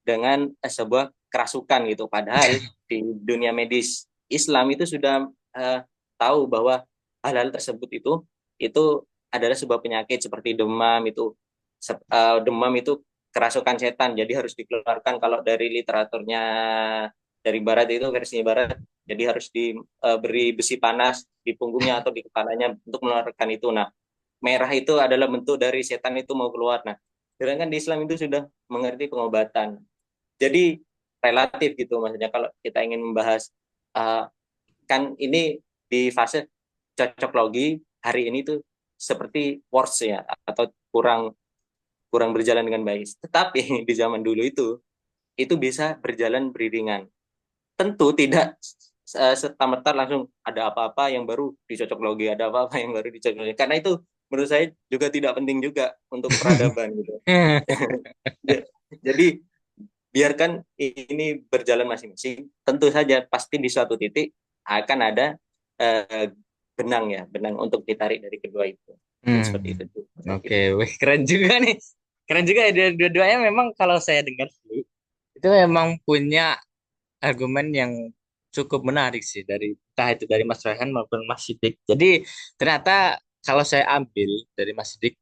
Speaker 2: dengan sebuah kerasukan gitu. Padahal di dunia medis Islam itu sudah tahu bahwa hal-hal tersebut itu adalah sebuah penyakit seperti demam itu. Demam itu kerasukan setan, jadi harus dikeluarkan. Kalau dari literaturnya dari Barat itu, versinya Barat, jadi harus diberi besi panas di punggungnya atau di kepalanya untuk mengeluarkan itu. Nah, merah itu adalah bentuk dari setan itu mau keluar. Nah, sedangkan di Islam itu sudah mengerti pengobatan. Jadi relatif gitu maksudnya, kalau kita ingin membahas uh, kan ini di fase cocok logi hari ini tuh seperti worse ya, atau kurang kurang berjalan dengan baik. Tetapi di zaman dulu itu itu bisa berjalan beriringan. Tentu tidak serta-merta langsung ada apa-apa yang baru dicocok logi, ada apa-apa yang baru dicocok logi. Karena itu menurut saya juga tidak penting juga untuk peradaban gitu. Jadi biarkan ini berjalan masing-masing. Tentu saja pasti di suatu titik akan ada eh, benang ya, benang untuk ditarik dari kedua itu. Seperti
Speaker 1: Hmm,
Speaker 2: itu.
Speaker 1: oke, wih, keren juga nih. Keren juga ya dua-duanya memang kalau saya dengar sih, itu memang punya argumen yang cukup menarik sih dari entah itu dari Mas Rehan maupun Mas Sidik. Jadi ternyata kalau saya ambil dari Mas Sidik,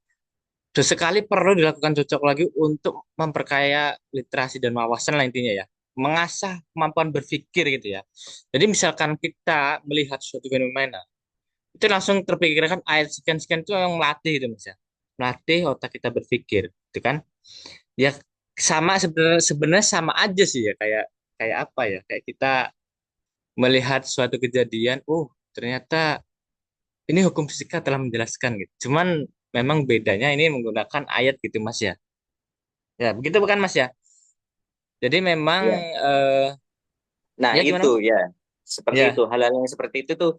Speaker 1: sesekali perlu dilakukan cocok lagi untuk memperkaya literasi dan wawasan lah intinya ya. Mengasah kemampuan berpikir gitu ya. Jadi misalkan kita melihat suatu fenomena, itu langsung terpikirkan ayat sekian-sekian itu yang melatih itu Mas ya. Melatih otak kita berpikir, gitu kan? Ya sama sebenarnya sebenarnya sama aja sih ya kayak kayak apa ya? Kayak kita melihat suatu kejadian, oh ternyata ini hukum fisika telah menjelaskan gitu. Cuman memang bedanya ini menggunakan ayat gitu Mas ya. Ya begitu bukan Mas ya? Jadi memang
Speaker 2: Ya.
Speaker 1: eh,
Speaker 2: Nah,
Speaker 1: ya
Speaker 2: itu
Speaker 1: gimana?
Speaker 2: ya. Seperti itu.
Speaker 1: Ya.
Speaker 2: Hal-hal yang seperti itu tuh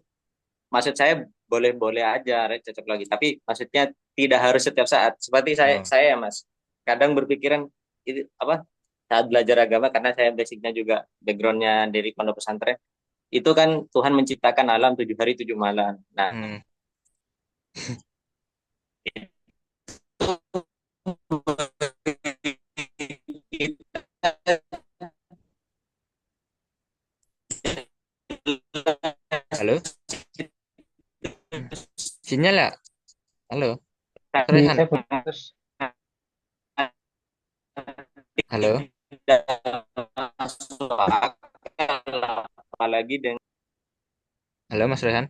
Speaker 2: maksud saya boleh-boleh aja cocok lagi, tapi maksudnya tidak harus setiap saat. Seperti
Speaker 1: Oh.
Speaker 2: saya ya, Mas. Kadang berpikiran itu apa? Saat belajar agama karena saya basicnya juga backgroundnya dari pondok pesantren, itu kan Tuhan menciptakan alam 7 hari 7 malam. Nah,
Speaker 1: Hmm. Halo? Sinyal ya? Halo? Rehan?
Speaker 3: Saya putus.
Speaker 1: Halo?
Speaker 2: apalagi dengan
Speaker 1: Halo Mas Rehan?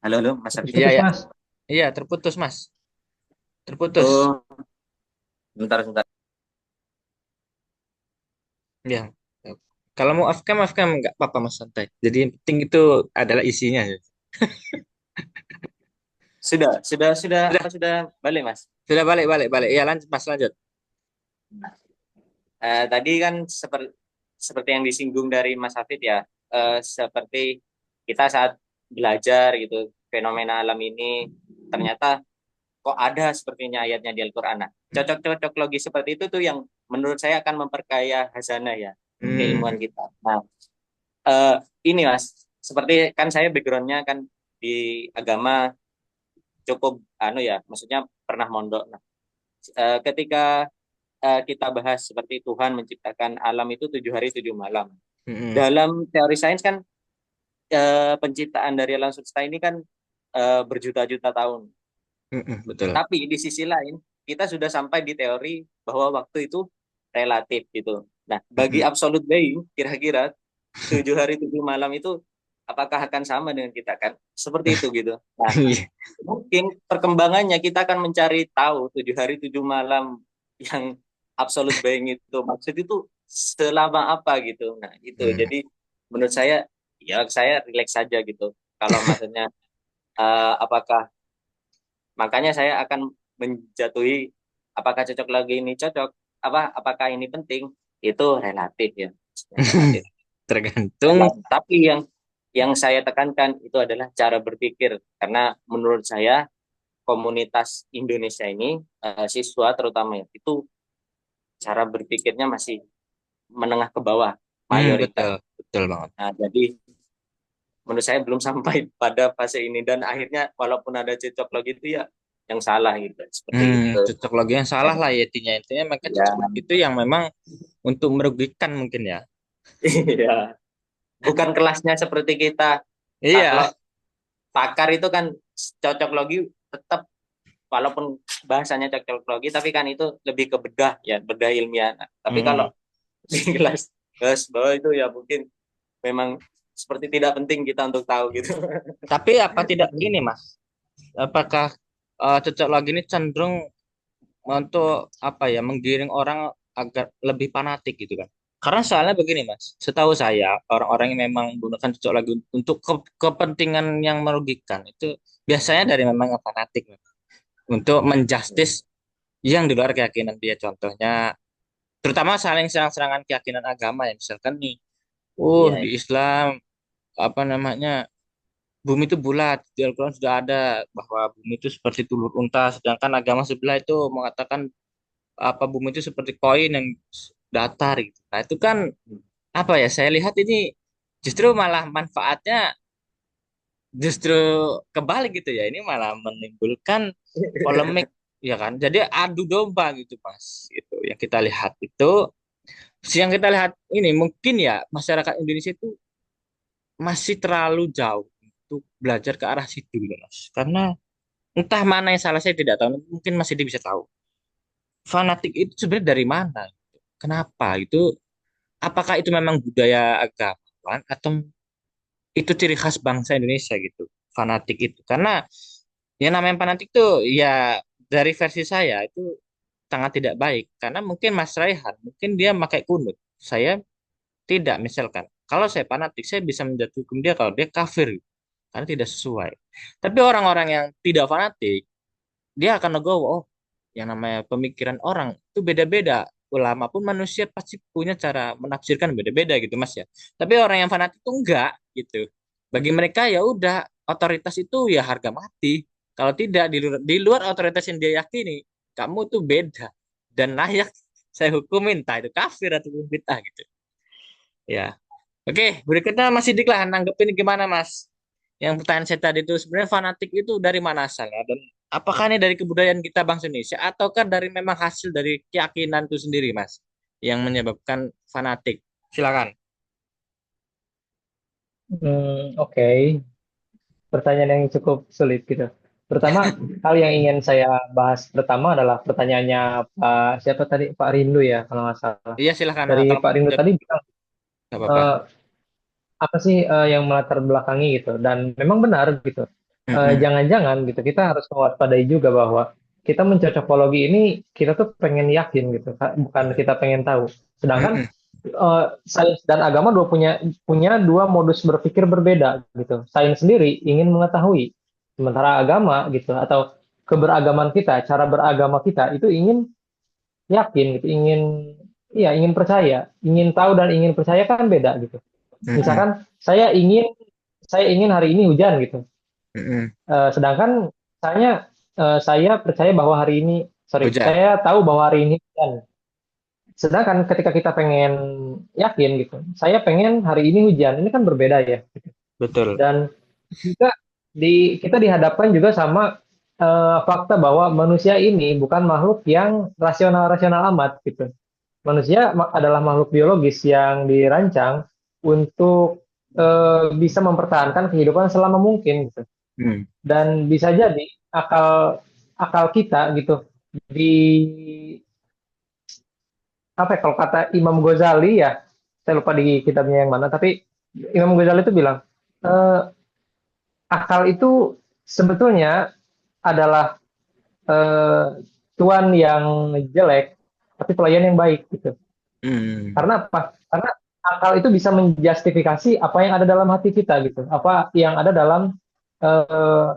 Speaker 2: halo halo Mas Hafiz.
Speaker 1: Iya
Speaker 3: Putus-putus,
Speaker 1: ya.
Speaker 3: Mas.
Speaker 1: Iya terputus Mas. Terputus.
Speaker 2: Oh, bentar bentar.
Speaker 1: Ya. Kalau mau off cam nggak apa-apa Mas santai. Jadi yang penting itu adalah isinya.
Speaker 2: Sudah
Speaker 1: Sudah,
Speaker 2: apa sudah balik, Mas?
Speaker 1: sudah balik balik balik. Iya lanjut Mas lanjut.
Speaker 2: Tadi kan seperti yang disinggung dari Mas Hafid ya, seperti kita saat belajar gitu fenomena alam ini ternyata kok ada sepertinya ayatnya di Al-Qur'an. Nah, cocok-cocok logis seperti itu tuh yang menurut saya akan memperkaya hazanah ya
Speaker 1: Hmm.
Speaker 2: keilmuan kita. Nah, eh, ini Mas, seperti kan saya backgroundnya kan di agama cukup anu ya, maksudnya pernah mondok. Nah, ketika kita bahas seperti Tuhan menciptakan alam itu 7 hari 7 malam.
Speaker 1: Hmm.
Speaker 2: Dalam teori sains kan penciptaan dari alam semesta ini kan berjuta-juta tahun.
Speaker 1: Betul.
Speaker 2: Tapi di sisi lain kita sudah sampai di teori bahwa waktu itu relatif gitu. Nah, bagi
Speaker 1: Mm-mm.
Speaker 2: absolute being kira-kira 7 hari 7 malam itu apakah akan sama dengan kita kan? Seperti itu gitu. Nah,
Speaker 1: Iya.
Speaker 2: mungkin perkembangannya kita akan mencari tahu 7 hari 7 malam yang absolute being itu maksud itu selama apa gitu. Nah, itu.
Speaker 1: Hmm.
Speaker 2: Jadi menurut saya ya saya relax saja gitu. Kalau maksudnya apakah makanya saya akan menjatuhi apakah cocok lagi ini cocok apakah ini penting itu relatif ya. Relatif.
Speaker 1: Tergantung.
Speaker 2: Tapi yang saya tekankan itu adalah cara berpikir karena menurut saya komunitas Indonesia ini siswa terutama ya, itu cara berpikirnya masih menengah ke bawah mayoritas.
Speaker 1: Betul betul banget.
Speaker 2: Nah, jadi menurut saya belum sampai pada fase ini dan akhirnya walaupun ada cocok lagi itu ya yang salah gitu seperti itu.
Speaker 1: Cocok logi yang salah lah ya intinya mereka
Speaker 2: Ya,
Speaker 1: cocok logi itu yang memang untuk merugikan mungkin ya.
Speaker 2: iya. Bukan kelasnya seperti kita.
Speaker 1: Iya.
Speaker 2: Kalau pakar itu kan cocok logi tetap walaupun bahasanya cocok logi tapi kan itu lebih ke bedah ya bedah ilmiah. Nah, tapi kalau
Speaker 1: Mm-mm.
Speaker 2: di kelas bawah itu ya mungkin memang seperti tidak penting kita untuk tahu gitu.
Speaker 1: Tapi apa tidak ini Mas? Apakah cocok logi ini cenderung untuk apa ya menggiring orang agar lebih fanatik gitu kan? Karena soalnya begini Mas, setahu saya orang-orang yang memang menggunakan cocok logi untuk kepentingan yang merugikan itu biasanya dari memang yang fanatik untuk menjustis yang di luar keyakinan dia. Contohnya terutama saling serang-serangan keyakinan agama ya, misalkan nih,
Speaker 2: Iya,
Speaker 1: di Islam apa namanya, bumi itu bulat, di Al-Quran sudah ada bahwa bumi itu seperti telur unta, sedangkan agama sebelah itu mengatakan apa bumi itu seperti koin yang datar gitu. Nah itu kan apa ya, saya lihat ini justru malah manfaatnya justru kebalik gitu ya, ini malah menimbulkan polemik ya kan, jadi adu domba gitu Mas, gitu yang kita lihat itu. Yang kita lihat ini mungkin ya masyarakat Indonesia itu masih terlalu jauh untuk belajar ke arah situ gitu Mas, karena entah mana yang salah saya tidak tahu, mungkin Mas ini bisa tahu fanatik itu sebenarnya dari mana, kenapa itu, apakah itu memang budaya agamawan atau itu ciri khas bangsa Indonesia gitu, fanatik itu. Karena yang namanya fanatik itu ya dari versi saya itu sangat tidak baik, karena mungkin Mas Raihan mungkin dia pakai kunut, saya tidak. Misalkan kalau saya fanatik saya bisa menjatuhkan hukum dia kalau dia kafir gitu, karena tidak sesuai. Tapi orang-orang yang tidak fanatik dia akan legowo, oh yang namanya pemikiran orang itu beda-beda, ulama pun manusia pasti punya cara menafsirkan beda-beda gitu Mas ya. Tapi orang yang fanatik itu enggak gitu, bagi mereka ya udah otoritas itu ya harga mati, kalau tidak di luar otoritas yang dia yakini kamu tuh beda dan layak saya hukumin, entah itu kafir atau bid'ah gitu ya. Oke, berikutnya Mas Sidik lah, nanggepin gimana Mas? Yang pertanyaan saya tadi itu sebenarnya fanatik itu dari mana asalnya, dan apakah ini dari kebudayaan kita bangsa Indonesia ataukah dari memang hasil dari keyakinan itu sendiri Mas yang menyebabkan fanatik? Silakan.
Speaker 3: Oke. Pertanyaan yang cukup sulit gitu. Pertama, hal yang ingin saya bahas pertama adalah pertanyaannya Pak siapa tadi, Pak Rindu ya kalau nggak salah.
Speaker 1: Iya silakan.
Speaker 3: Dari
Speaker 1: Kalau
Speaker 3: Pak Rindu tadi bilang
Speaker 1: nggak apa-apa.
Speaker 3: eh, apa sih yang melatar belakangi gitu. Dan memang benar gitu.
Speaker 1: Mm-mm.
Speaker 3: Jangan-jangan gitu kita harus mewaspadai juga bahwa kita mencocokologi ini kita tuh pengen yakin gitu, bukan kita pengen tahu. Sedangkan
Speaker 1: Mm-mm.
Speaker 3: sains dan agama punya punya dua modus berpikir berbeda gitu. Sains sendiri ingin mengetahui, sementara agama gitu atau keberagaman kita, cara beragama kita itu ingin yakin gitu, ingin percaya, ingin tahu dan ingin percaya kan beda gitu.
Speaker 1: Mm-mm.
Speaker 3: Misalkan saya ingin hari ini hujan gitu.
Speaker 1: Mm-mm.
Speaker 3: Sedangkan saya percaya bahwa hari ini, sorry,
Speaker 1: Hujan.
Speaker 3: saya tahu bahwa hari ini hujan. Sedangkan ketika kita pengen yakin gitu, saya pengen hari ini hujan, ini kan berbeda ya.
Speaker 1: Betul.
Speaker 3: Dan juga kita dihadapkan juga sama fakta bahwa manusia ini bukan makhluk yang rasional-rasional amat gitu. Manusia adalah makhluk biologis yang dirancang untuk bisa mempertahankan kehidupan selama mungkin gitu.
Speaker 1: Mm.
Speaker 3: Dan bisa jadi akal akal kita gitu di apa ya, kalau kata Imam Ghazali ya, saya lupa di kitabnya yang mana, tapi Imam Ghazali itu bilang eh, akal itu sebetulnya adalah eh, tuan yang jelek tapi pelayan yang baik gitu.
Speaker 1: Mm.
Speaker 3: Karena apa? Karena akal itu bisa menjustifikasi apa yang ada dalam hati kita gitu, apa yang ada dalam eh,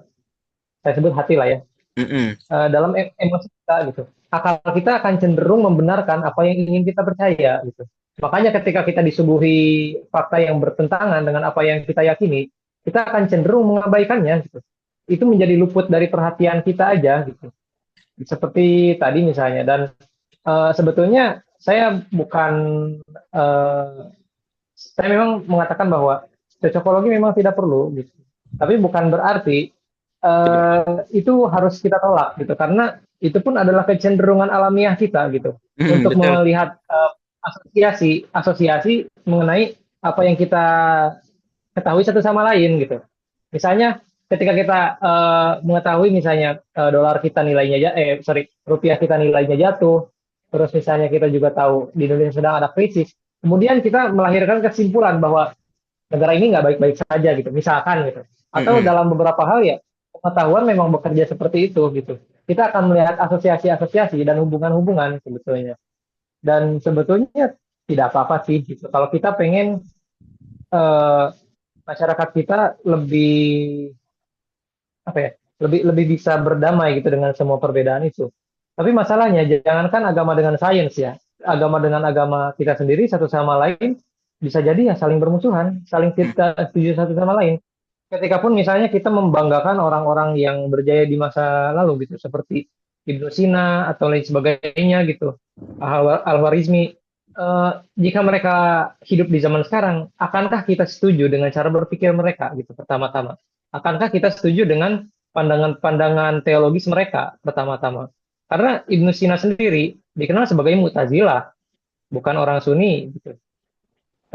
Speaker 3: saya sebut hati lah ya,
Speaker 1: Mm-mm.
Speaker 3: dalam emosi kita gitu. Akal kita akan cenderung membenarkan apa yang ingin kita percaya gitu. Makanya ketika kita disuguhi fakta yang bertentangan dengan apa yang kita yakini, kita akan cenderung mengabaikannya gitu. Itu menjadi luput dari perhatian kita aja gitu. Seperti tadi misalnya. Dan sebetulnya eh, saya memang mengatakan bahwa cocokologi memang tidak perlu gitu. Tapi bukan berarti itu harus kita tolak gitu, karena itu pun adalah kecenderungan alamiah kita gitu
Speaker 1: Mm-mm.
Speaker 3: untuk
Speaker 1: Betul.
Speaker 3: melihat asosiasi asosiasi mengenai apa yang kita ketahui satu sama lain gitu. Misalnya ketika kita mengetahui misalnya dolar kita nilainya rupiah kita nilainya jatuh, terus misalnya kita juga tahu di Indonesia sedang ada krisis, kemudian kita melahirkan kesimpulan bahwa negara ini nggak baik-baik saja gitu, misalkan gitu. Atau
Speaker 1: Mm-mm.
Speaker 3: dalam beberapa hal ya pengetahuan memang bekerja seperti itu gitu. Kita akan melihat asosiasi-asosiasi dan hubungan-hubungan sebetulnya. Dan sebetulnya tidak apa-apa sih gitu. Kalau kita pengen eh, masyarakat kita lebih apa ya, lebih lebih bisa berdamai gitu dengan semua perbedaan itu. Tapi masalahnya jangankan agama dengan sains ya. agama dengan agama kita sendiri satu sama lain bisa jadi ya saling bermusuhan, saling tidak setuju satu sama lain. Ketika pun misalnya kita membanggakan orang-orang yang berjaya di masa lalu gitu, seperti Ibnu Sina atau lain sebagainya gitu, Al-Khwarizmi. Jika mereka hidup di zaman sekarang, akankah kita setuju dengan cara berpikir mereka gitu pertama-tama? Akankah kita setuju dengan pandangan-pandangan teologis mereka pertama-tama? Karena Ibnu Sina sendiri dikenal sebagai Mu'tazilah, bukan orang Sunni gitu.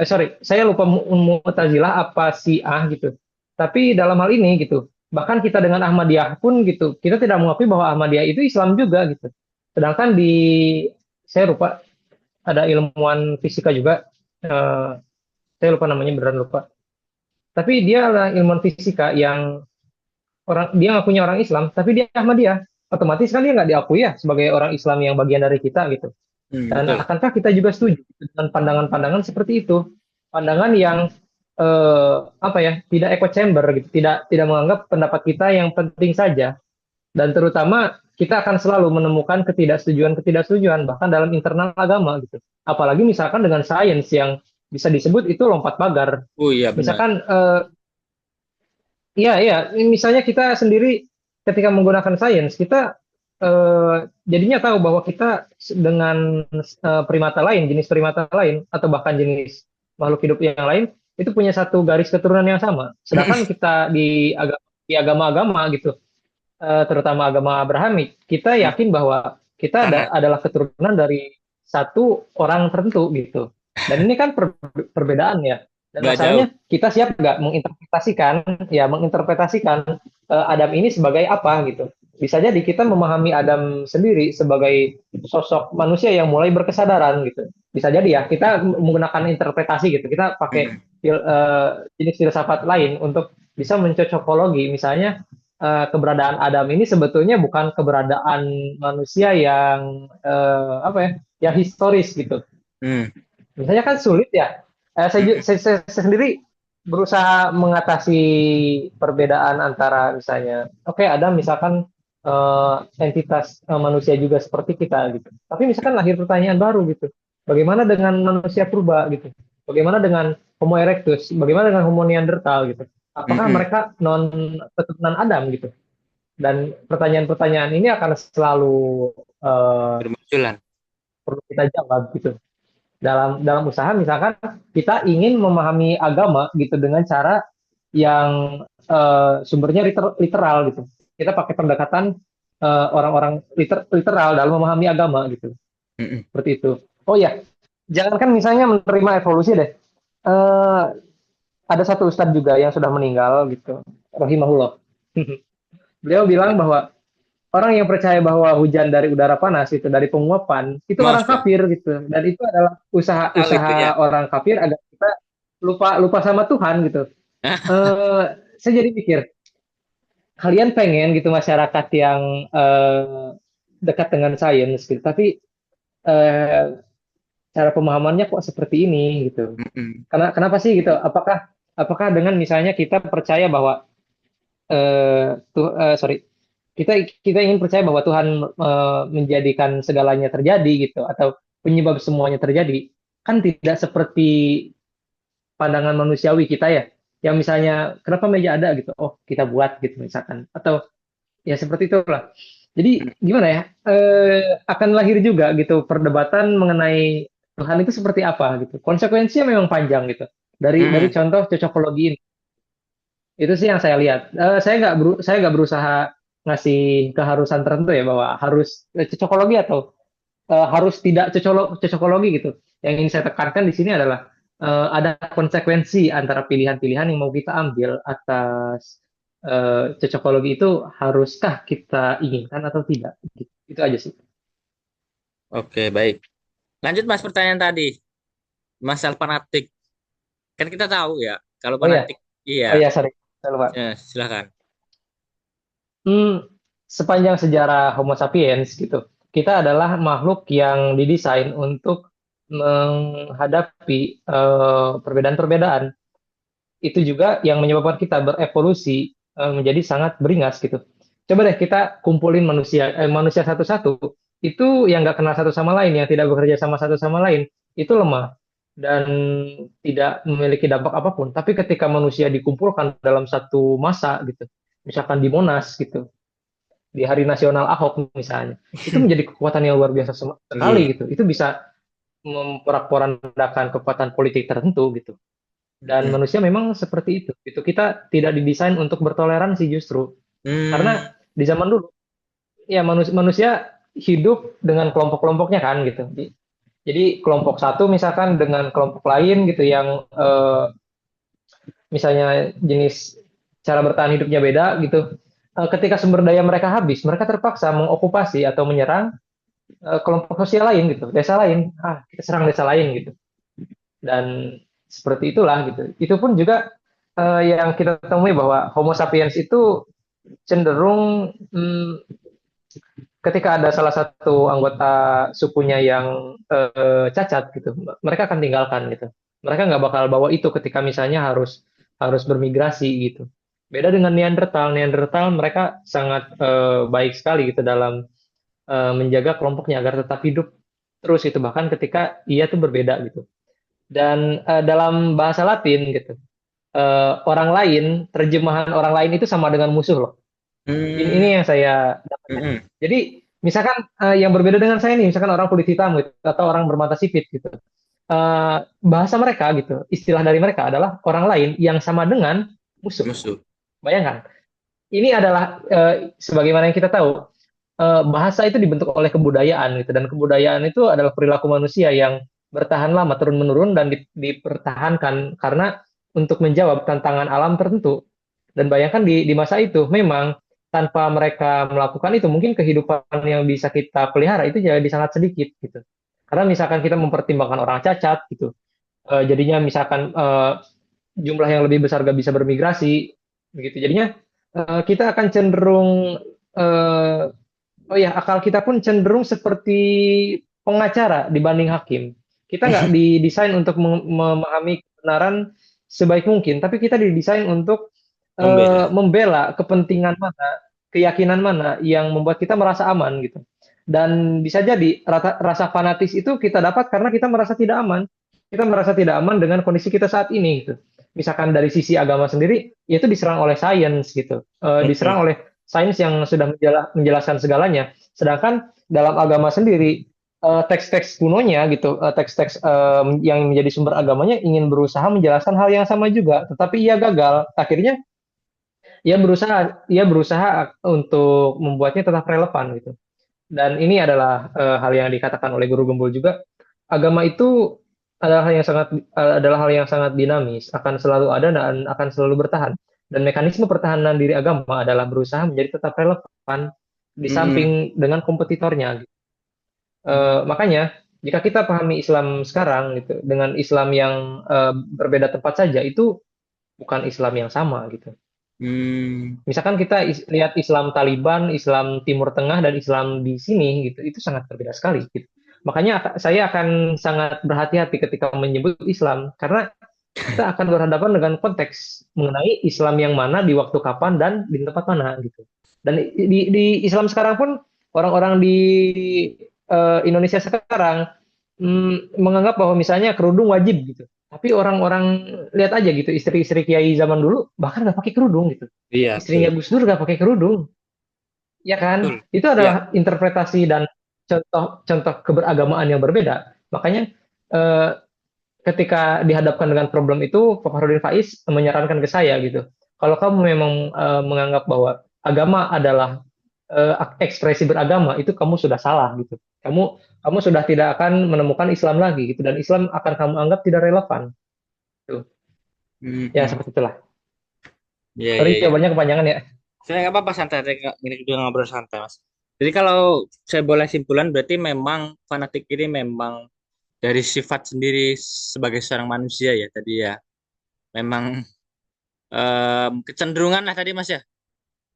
Speaker 3: Sorry, saya lupa Mu'tazilah apa Syiah gitu. Tapi dalam hal ini gitu, bahkan kita dengan Ahmadiyah pun gitu, kita tidak mengakui bahwa Ahmadiyah itu Islam juga gitu. Sedangkan saya lupa, ada ilmuwan fisika juga, saya lupa namanya, beneran lupa. Tapi dia adalah ilmuwan fisika yang dia ngakunya orang Islam, tapi dia Ahmadiyah. Otomatis kan dia nggak diakui ya sebagai orang Islam yang bagian dari kita gitu. Dan
Speaker 1: Betul.
Speaker 3: akankah kita juga setuju dengan pandangan-pandangan seperti itu? Pandangan yang apa ya, tidak echo chamber gitu, tidak tidak menganggap pendapat kita yang penting saja. Dan terutama kita akan selalu menemukan ketidaksetujuan bahkan dalam internal agama gitu. Apalagi misalkan dengan sains yang bisa disebut itu lompat pagar.
Speaker 1: Oh iya benar.
Speaker 3: Misalkan iya, iya. Misalnya kita sendiri ketika menggunakan sains, kita jadinya tahu bahwa kita dengan primata lain, jenis primata lain, atau bahkan jenis makhluk hidup yang lain, itu punya satu garis keturunan yang sama. Sedangkan kita di agama-agama gitu, terutama agama Abrahamik, kita yakin bahwa kita
Speaker 1: Sangat.
Speaker 3: adalah keturunan dari satu orang tertentu gitu. Dan ini kan perbedaan ya. Dan
Speaker 1: Nggak jauh.
Speaker 3: masalahnya kita siap nggak menginterpretasikan Adam ini sebagai apa gitu. Bisa jadi kita memahami Adam sendiri sebagai sosok manusia yang mulai berkesadaran gitu. Bisa jadi ya kita menggunakan interpretasi gitu. Kita pakai jenis filsafat lain untuk bisa mencocokologi. Misalnya keberadaan Adam ini sebetulnya bukan keberadaan manusia yang apa ya, yang historis gitu.
Speaker 1: Hmm.
Speaker 3: Misalnya kan sulit ya. Saya sendiri berusaha mengatasi perbedaan antara misalnya, oke, Adam misalkan entitas manusia juga seperti kita gitu. Tapi misalkan lahir pertanyaan baru gitu. Bagaimana dengan manusia purba gitu? Bagaimana dengan Homo erectus? Bagaimana dengan Homo neanderthal gitu? Apakah mereka non keturunan Adam gitu? Dan pertanyaan-pertanyaan ini akan selalu
Speaker 1: Bermunculan.
Speaker 3: perlu kita jawab gitu. Dalam usaha misalkan kita ingin memahami agama gitu dengan cara yang sumbernya literal gitu. Kita pakai pendekatan orang-orang literal dalam memahami agama gitu. Seperti itu. Oh ya, jangankan misalnya menerima evolusi deh. Ada satu ustadz juga yang sudah meninggal gitu, rahimahullah. Beliau bilang bahwa orang yang percaya bahwa hujan dari udara panas itu dari penguapan itu orang
Speaker 1: Masya
Speaker 3: kafir gitu, dan itu adalah
Speaker 1: Allah itu ya.
Speaker 3: usaha orang kafir agar kita lupa sama Tuhan gitu. Saya jadi pikir, kalian pengen gitu masyarakat yang dekat dengan sains gitu, tapi eh, cara pemahamannya kok seperti ini gitu. Kenapa sih gitu? Apakah dengan misalnya kita percaya bahwa sorry, kita ingin percaya bahwa Tuhan menjadikan segalanya terjadi gitu, atau penyebab semuanya terjadi, kan tidak seperti pandangan manusiawi kita ya, yang misalnya kenapa meja ada gitu, oh kita buat gitu misalkan, atau ya seperti itulah. Jadi gimana ya, akan lahir juga gitu perdebatan mengenai Tuhan itu seperti apa gitu. Konsekuensinya memang panjang gitu, dari contoh cocokologi ini. Itu sih yang saya lihat. Saya nggak berusaha ngasih keharusan tertentu ya bahwa harus cocokologi atau harus tidak cocokologi gitu. Yang ingin saya tekankan di sini adalah ada konsekuensi antara pilihan-pilihan yang mau kita ambil atas cocokologi itu, haruskah kita inginkan atau tidak. Gitu. Itu aja sih.
Speaker 1: Oke, baik. Lanjut Mas pertanyaan tadi. Masalah fanatik. Kan kita tahu ya, kalau
Speaker 3: Oh ya,
Speaker 1: fanatik, iya,
Speaker 3: sorry, saya lupa.
Speaker 1: silakan.
Speaker 3: Sepanjang sejarah Homo sapiens gitu, kita adalah makhluk yang didesain untuk menghadapi perbedaan-perbedaan. Itu juga yang menyebabkan kita berevolusi menjadi sangat beringas gitu. Coba deh kita kumpulin manusia satu-satu. itu yang nggak kenal satu sama lain, yang tidak bekerja sama satu sama lain, itu lemah dan tidak memiliki dampak apapun. Tapi ketika manusia dikumpulkan dalam satu masa gitu, misalkan di Monas gitu, di Hari Nasional Ahok misalnya, itu menjadi kekuatan yang luar biasa sekali
Speaker 1: Betul.
Speaker 3: gitu. Itu bisa memporak-porandakan kekuatan politik tertentu gitu. Dan
Speaker 1: Mm.
Speaker 3: manusia memang seperti itu. Itu kita tidak didesain untuk bertoleransi justru.
Speaker 1: Hmm.
Speaker 3: Karena di zaman dulu ya manusia hidup dengan kelompok-kelompoknya kan gitu. Jadi kelompok satu misalkan dengan kelompok lain gitu yang misalnya jenis cara bertahan hidupnya beda gitu. Ketika sumber daya mereka habis, mereka terpaksa mengokupasi atau menyerang kelompok sosial lain gitu, desa lain. Kita serang desa lain gitu. Dan seperti itulah gitu. Itu pun juga yang kita temui bahwa Homo sapiens itu cenderung ketika ada salah satu anggota sukunya yang cacat gitu, mereka akan tinggalkan gitu. Mereka nggak bakal bawa itu ketika misalnya harus harus bermigrasi gitu. Beda dengan Neanderthal. Neanderthal mereka sangat baik sekali gitu dalam menjaga kelompoknya agar tetap hidup terus itu bahkan ketika ia tuh berbeda gitu. Dan dalam bahasa Latin gitu, orang lain, terjemahan orang lain itu sama dengan musuh loh. Ini
Speaker 1: Hmm.
Speaker 3: yang saya dapatkan.
Speaker 1: Mm-mm.
Speaker 3: Jadi misalkan yang berbeda dengan saya nih, misalkan orang kulit hitam gitu, atau orang bermata sipit gitu. Bahasa mereka gitu, istilah dari mereka adalah orang lain yang sama dengan musuh.
Speaker 1: Musuh.
Speaker 3: Bayangkan, ini adalah sebagaimana yang kita tahu, bahasa itu dibentuk oleh kebudayaan gitu, dan kebudayaan itu adalah perilaku manusia yang bertahan lama turun menurun dan dipertahankan karena untuk menjawab tantangan alam tertentu. Dan bayangkan di masa itu memang tanpa mereka melakukan itu mungkin kehidupan yang bisa kita pelihara itu jadi sangat sedikit gitu. Karena misalkan kita mempertimbangkan orang cacat gitu, jadinya misalkan jumlah yang lebih besar gak bisa bermigrasi begitu. Jadinya kita akan cenderung eh, oh ya, akal kita pun cenderung seperti pengacara dibanding hakim. Kita nggak didesain untuk memahami kebenaran sebaik mungkin, tapi kita didesain untuk
Speaker 1: Membela.
Speaker 3: membela kepentingan mana, keyakinan mana yang membuat kita merasa aman gitu. Dan bisa jadi rasa fanatis itu kita dapat karena kita merasa tidak aman. Kita merasa tidak aman dengan kondisi kita saat ini gitu. Misalkan dari sisi agama sendiri, yaitu diserang oleh sains gitu,
Speaker 1: Mm-mm.
Speaker 3: diserang oleh sains yang sudah menjelaskan segalanya. Sedangkan dalam agama sendiri, teks-teks kunonya gitu, teks-teks yang menjadi sumber agamanya ingin berusaha menjelaskan hal yang sama juga, tetapi ia gagal. Akhirnya ia berusaha untuk membuatnya tetap relevan gitu. Dan ini adalah hal yang dikatakan oleh Guru Gembul juga. Agama itu adalah hal yang sangat dinamis, akan selalu ada dan akan selalu bertahan. Dan mekanisme pertahanan diri agama adalah berusaha menjadi tetap relevan di
Speaker 1: Mm-mm.
Speaker 3: samping dengan kompetitornya. Makanya jika kita pahami Islam sekarang gitu dengan Islam yang berbeda tempat saja itu bukan Islam yang sama gitu.
Speaker 1: Hmm.
Speaker 3: Misalkan kita lihat Islam Taliban, Islam Timur Tengah dan Islam di sini gitu, itu sangat berbeda sekali gitu. Makanya saya akan sangat berhati-hati ketika menyebut Islam karena kita akan berhadapan dengan konteks mengenai Islam yang mana di waktu kapan dan di tempat mana gitu. Dan di Islam sekarang pun orang-orang di Indonesia sekarang menganggap bahwa misalnya kerudung wajib gitu. Tapi orang-orang lihat aja gitu istri-istri kiai zaman dulu bahkan nggak pakai kerudung gitu.
Speaker 1: Iya, betul.
Speaker 3: Istrinya Gus Dur nggak pakai kerudung, ya
Speaker 1: Betul.
Speaker 3: kan? Itu
Speaker 1: Ya.
Speaker 3: adalah interpretasi dan contoh-contoh keberagamaan yang berbeda. Makanya eh, ketika dihadapkan dengan problem itu, Fakhrudin Faiz menyarankan ke saya gitu. Kalau kamu memang menganggap bahwa agama adalah ekspresi beragama, itu kamu sudah salah gitu. Kamu kamu sudah tidak akan menemukan Islam lagi gitu dan Islam akan kamu anggap tidak relevan. Tuh. Ya
Speaker 1: Mhm.
Speaker 3: seperti itulah.
Speaker 1: Iya,
Speaker 3: Sorry
Speaker 1: iya, iya.
Speaker 3: jawabannya kepanjangan ya.
Speaker 1: Saya nggak apa-apa santai, ini udah ngobrol santai, Mas. Jadi kalau saya boleh simpulkan berarti memang fanatik ini memang dari sifat sendiri sebagai seorang manusia ya tadi ya. Memang kecenderungan lah tadi Mas ya.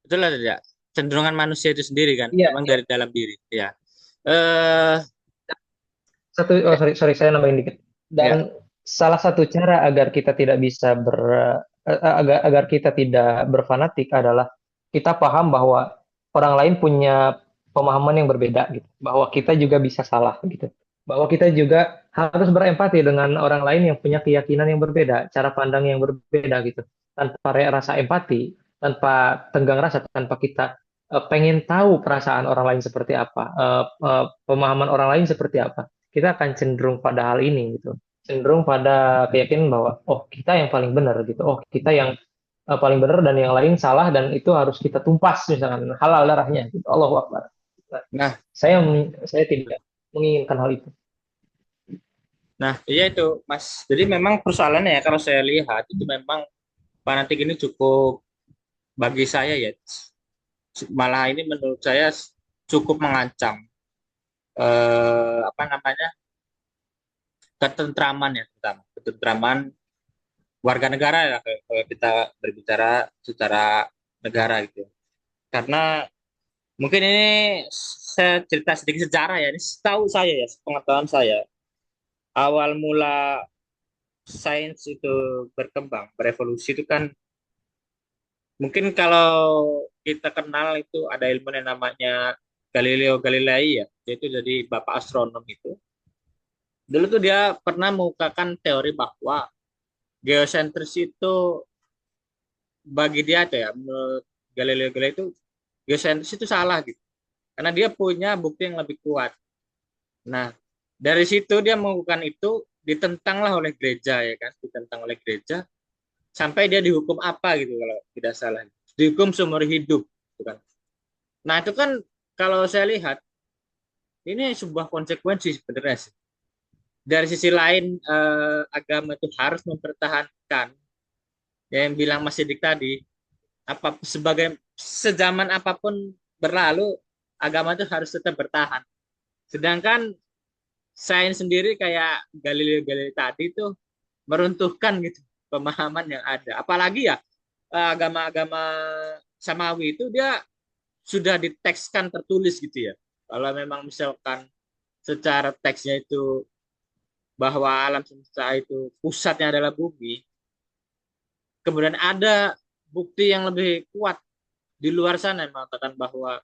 Speaker 1: Betul lah tidak? Cenderungan manusia itu sendiri kan,
Speaker 3: Iya,
Speaker 1: memang
Speaker 3: iya.
Speaker 1: dari dalam diri. Ya. Eh,
Speaker 3: Oh sorry saya nambahin dikit.
Speaker 1: ya.
Speaker 3: Dan salah satu cara agar kita tidak bisa agar kita tidak berfanatik adalah kita paham bahwa orang lain punya pemahaman yang berbeda gitu, bahwa kita juga bisa salah gitu, bahwa kita juga harus berempati dengan orang lain yang punya keyakinan yang berbeda, cara pandang yang berbeda gitu, tanpa rasa empati, tanpa tenggang rasa, tanpa kita pengen tahu perasaan orang lain seperti apa, pemahaman orang lain seperti apa, kita akan cenderung pada hal ini gitu, cenderung pada keyakinan bahwa oh kita yang paling benar gitu, oh kita yang paling benar dan yang lain salah dan itu harus kita tumpas misalkan halal darahnya gitu. Allahu Akbar. Nah,
Speaker 1: Nah,
Speaker 3: saya tidak menginginkan hal itu.
Speaker 1: nah, iya itu, Mas. Jadi memang persoalannya ya, kalau saya lihat itu memang fanatik ini cukup, bagi saya ya, malah ini menurut saya cukup mengancam apa namanya, ketentraman ya, terutama ketentraman warga negara ya, kalau kita berbicara secara negara gitu. Karena mungkin ini saya cerita sedikit sejarah ya, ini setahu saya ya, pengetahuan saya, awal mula sains itu berkembang, berevolusi itu kan, mungkin kalau kita kenal itu ada ilmu yang namanya Galileo Galilei ya, yaitu jadi bapak astronom itu. Dulu tuh dia pernah mengukakan teori bahwa geosentris itu, bagi dia tuh ya, menurut Galileo Galilei itu geosentris itu salah gitu. Karena dia punya bukti yang lebih kuat. Nah, dari situ dia mengukuhkan itu, ditentanglah oleh gereja ya kan, ditentang oleh gereja sampai dia dihukum apa gitu kalau tidak salah. Dihukum seumur hidup gitu kan. Nah, itu kan kalau saya lihat ini sebuah konsekuensi sebenarnya sih. Dari sisi lain agama itu harus mempertahankan yang bilang Mas Sidik tadi, apa sebagai sezaman apapun berlalu, agama itu harus tetap bertahan. Sedangkan sains sendiri kayak Galileo Galilei tadi itu meruntuhkan gitu pemahaman yang ada. Apalagi ya agama-agama samawi itu dia sudah ditekskan tertulis gitu ya. Kalau memang misalkan secara teksnya itu bahwa alam semesta itu pusatnya adalah bumi, kemudian ada bukti yang lebih kuat di luar sana yang mengatakan bahwa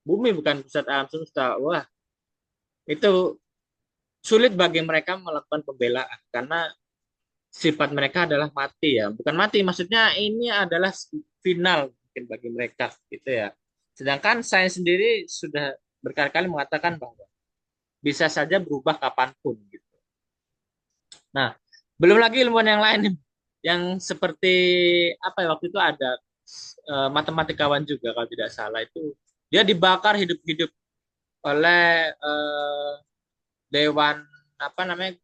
Speaker 1: bumi bukan pusat alam semesta. Wah, itu sulit bagi mereka melakukan pembelaan karena sifat mereka adalah mati ya. Bukan mati, maksudnya ini adalah final mungkin bagi mereka gitu ya. Sedangkan saya sendiri sudah berkali-kali mengatakan bahwa bisa saja berubah kapanpun gitu. Nah, belum lagi ilmuwan yang lain yang seperti apa ya, waktu itu ada matematikawan juga kalau tidak salah itu, dia dibakar hidup-hidup oleh dewan apa namanya,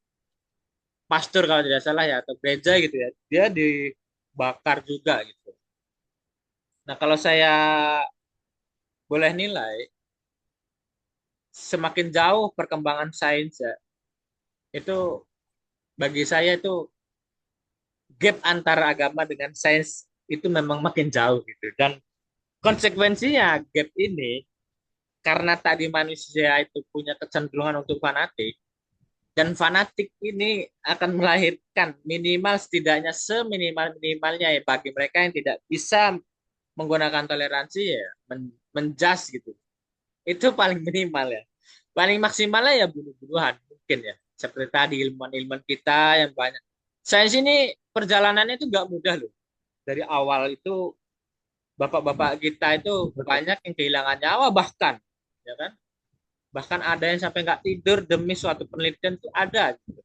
Speaker 1: pastor kalau tidak salah ya, atau gereja gitu ya, dia dibakar juga gitu. Nah, kalau saya boleh nilai, semakin jauh perkembangan sains ya, itu bagi saya itu gap antara agama dengan sains itu memang makin jauh gitu. Dan konsekuensinya gap ini, karena tadi manusia itu punya kecenderungan untuk fanatik, dan fanatik ini akan melahirkan minimal, setidaknya seminimal minimalnya ya, bagi mereka yang tidak bisa menggunakan toleransi ya, menjas gitu, itu paling minimal ya. Paling maksimalnya ya bunuh-bunuhan mungkin ya, seperti tadi ilmuwan-ilmuwan kita yang banyak. Sains ini perjalanannya itu nggak mudah loh. Dari awal itu bapak-bapak kita itu
Speaker 3: Betul.
Speaker 1: banyak yang kehilangan nyawa, bahkan ya kan, bahkan ada yang sampai nggak tidur demi suatu penelitian itu ada gitu.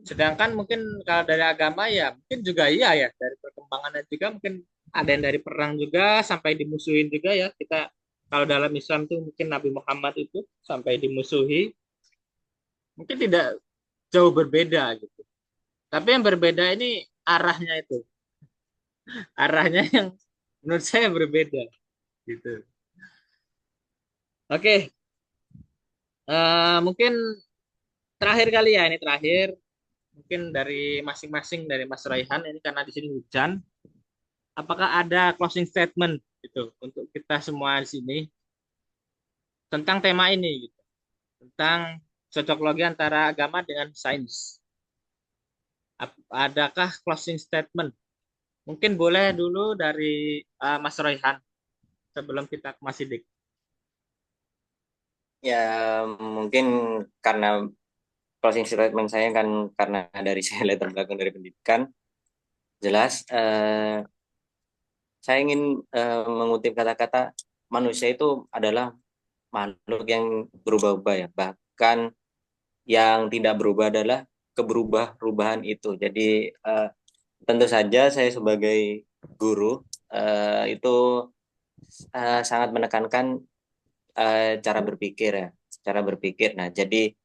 Speaker 1: Sedangkan mungkin kalau dari agama ya mungkin juga iya ya, dari perkembangannya juga mungkin ada yang dari perang juga sampai dimusuhin juga ya. Kita kalau dalam Islam tuh mungkin Nabi Muhammad itu sampai dimusuhi, mungkin tidak jauh berbeda gitu. Tapi yang berbeda ini arahnya itu, arahnya yang menurut saya berbeda gitu. Oke, mungkin terakhir kali ya, ini terakhir mungkin dari masing-masing, dari Mas Raihan ini karena di sini hujan, apakah ada closing statement gitu untuk kita semua di sini tentang tema ini gitu, tentang cocok logi antara agama dengan sains. Adakah closing statement? Mungkin boleh dulu dari Mas Raihan. sebelum kita ke Mas Sidik?
Speaker 2: Ya, mungkin karena closing statement saya kan karena dari saya latar belakang dari pendidikan, jelas saya ingin mengutip kata-kata manusia itu adalah makhluk yang berubah-ubah ya. Bahkan yang tidak berubah adalah keberubah-ubahan itu. Jadi tentu saja saya sebagai guru itu sangat menekankan cara berpikir ya, cara berpikir. Nah, jadi